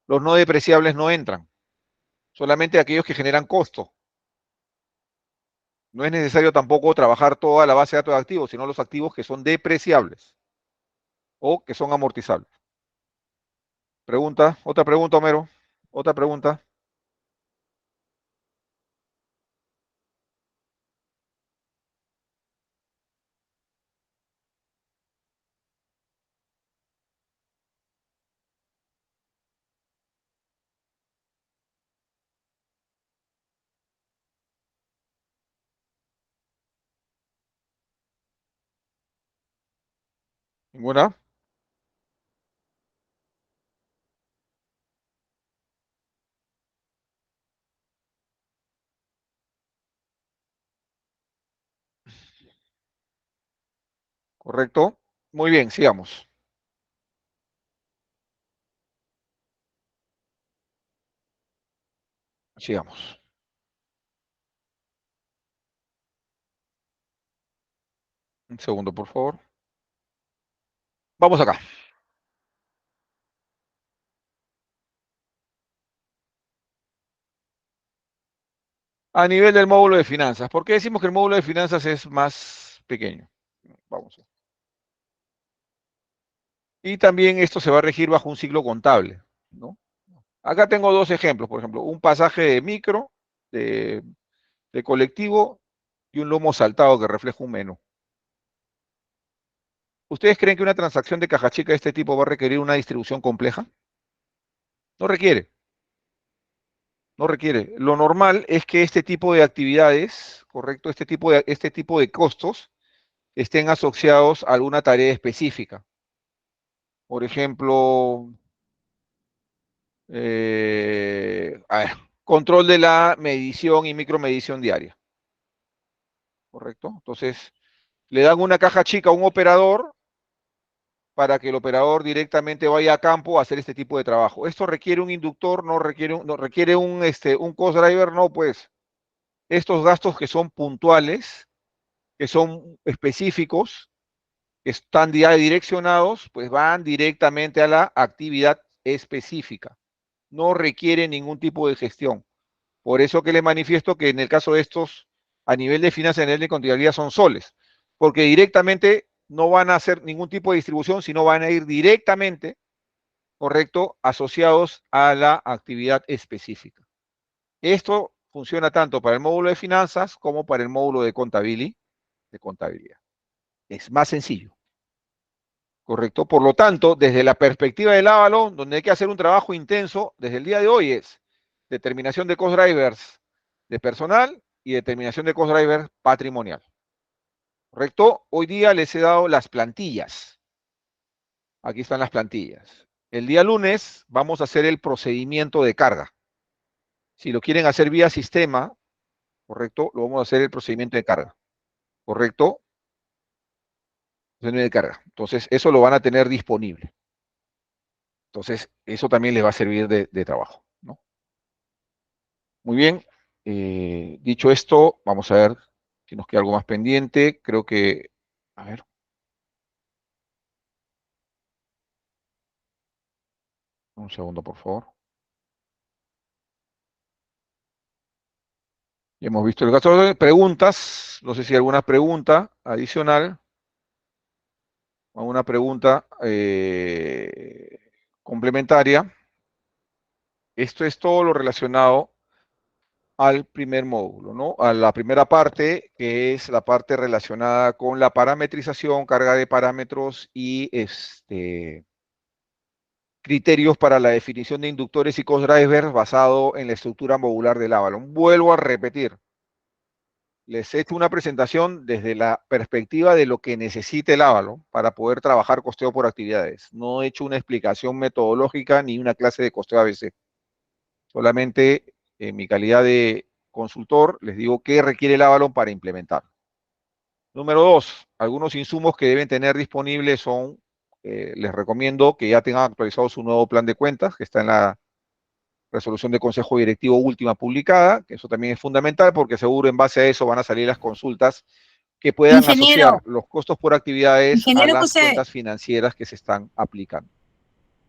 Los no depreciables no entran. Solamente aquellos que generan costo. No es necesario tampoco trabajar toda la base de datos de activos, sino los activos que son depreciables o que son amortizables. Pregunta, otra pregunta, Homero. Otra pregunta. ¿Ninguna? ¿Correcto? Muy bien, sigamos. Sigamos. Un segundo, por favor. Vamos acá. A nivel del módulo de finanzas. ¿Por qué decimos que el módulo de finanzas es más pequeño? Vamos. Y también esto se va a regir bajo un ciclo contable, ¿no? Acá tengo dos ejemplos, por ejemplo, un pasaje de micro, de, de colectivo y un lomo saltado que refleja un menú. ¿Ustedes creen que una transacción de caja chica de este tipo va a requerir una distribución compleja? No requiere. No requiere. Lo normal es que este tipo de actividades, correcto, este tipo de costos estén asociados a alguna tarea específica. Por ejemplo, a ver, control de la medición y micromedición diaria. ¿Correcto? Entonces, le dan una caja chica a un operador para que el operador directamente vaya a campo a hacer este tipo de trabajo. ¿Esto requiere un inductor? ¿No requiere un cost driver? No, pues. Estos gastos que son puntuales, que son específicos, que están ya direccionados, pues van directamente a la actividad específica. No requiere ningún tipo de gestión. Por eso que le manifiesto que en el caso de estos, a nivel de finanzas, a nivel de contabilidad, son soles, porque directamente no van a hacer ningún tipo de distribución, sino van a ir directamente, correcto, asociados a la actividad específica. Esto funciona tanto para el módulo de finanzas como para el módulo de contabilidad. Es más sencillo. ¿correcto? Por lo tanto, desde la perspectiva del Avalon, donde hay que hacer un trabajo intenso, desde el día de hoy es determinación de cost drivers de personal y determinación de cost drivers patrimonial. ¿Correcto? Hoy día les he dado las plantillas. Aquí están las plantillas. El día lunes vamos a hacer el procedimiento de carga. Si lo quieren hacer vía sistema, ¿correcto? Lo vamos a hacer el procedimiento de carga. ¿Correcto? De carga. Entonces, eso lo van a tener disponible. Entonces, eso también les va a servir de trabajo, ¿no? Muy bien. Dicho esto, vamos a ver si nos queda algo más pendiente. Creo que, a ver. Un segundo, por favor. Ya hemos visto el gasto de preguntas. No sé si hay alguna pregunta adicional. Alguna pregunta complementaria. Esto es todo lo relacionado al primer módulo, ¿no? A la primera parte, que es la parte relacionada con la parametrización, carga de parámetros y criterios para la definición de inductores y cost drivers basado en la estructura modular del Avalon. Vuelvo a repetir, les he hecho una presentación desde la perspectiva de lo que necesita el Avalon para poder trabajar costeo por actividades. No he hecho una explicación metodológica ni una clase de costeo ABC. Solamente en mi calidad de consultor les digo qué requiere el Avalon para implementar. Número 2, algunos insumos que deben tener disponibles son, les recomiendo que ya tengan actualizado su nuevo plan de cuentas, que está en la resolución de consejo directivo última publicada, que eso también es fundamental porque seguro en base a eso van a salir las consultas que puedan asociar los costos por actividades a las cuentas financieras que se están aplicando.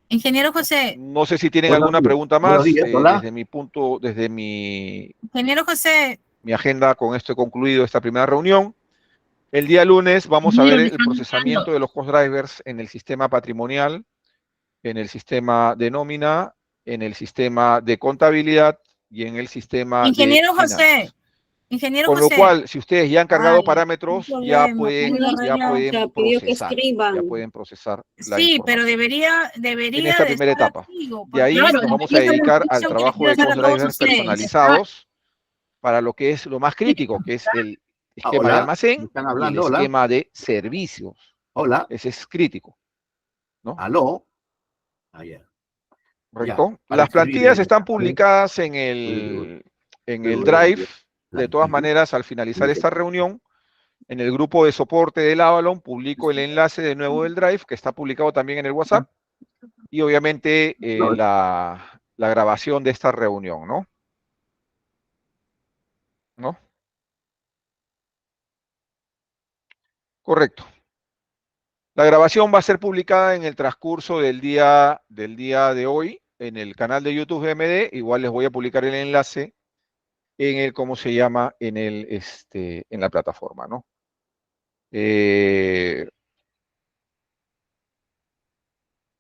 Ingeniero José. No sé si tienen alguna pregunta más. Desde mi punto, desde mi agenda, con esto he concluido esta primera reunión. El día lunes vamos a ver el procesamiento de los cost drivers en el sistema patrimonial, en el sistema de nómina, en el sistema de contabilidad y en el sistema de finanzas. Con lo cual, si ustedes ya han cargado parámetros, ya pueden procesar la sí, información. pero debería en esta primera etapa. De ahí nos vamos a dedicar al trabajo de cost drivers personalizados para lo que es lo más crítico, que es el esquema de almacén y el esquema de servicios. Ese es crítico, ¿no? ¿Correcto? Las plantillas están publicadas en el Drive. De todas maneras, al finalizar esta reunión, en el grupo de soporte del Avalon, publico el enlace de nuevo del Drive, que está publicado también en el WhatsApp, y obviamente la grabación de esta reunión, ¿no? ¿No? Correcto. La grabación va a ser publicada en el transcurso del día de hoy en el canal de YouTube de MD. Igual les voy a publicar el enlace en el, ¿cómo se llama? En la plataforma, ¿no?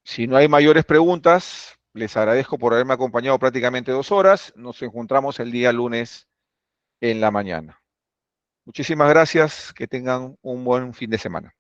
Si no hay mayores preguntas, les agradezco por haberme acompañado prácticamente 2 horas. Nos encontramos el día lunes en la mañana. Muchísimas gracias. Que tengan un buen fin de semana.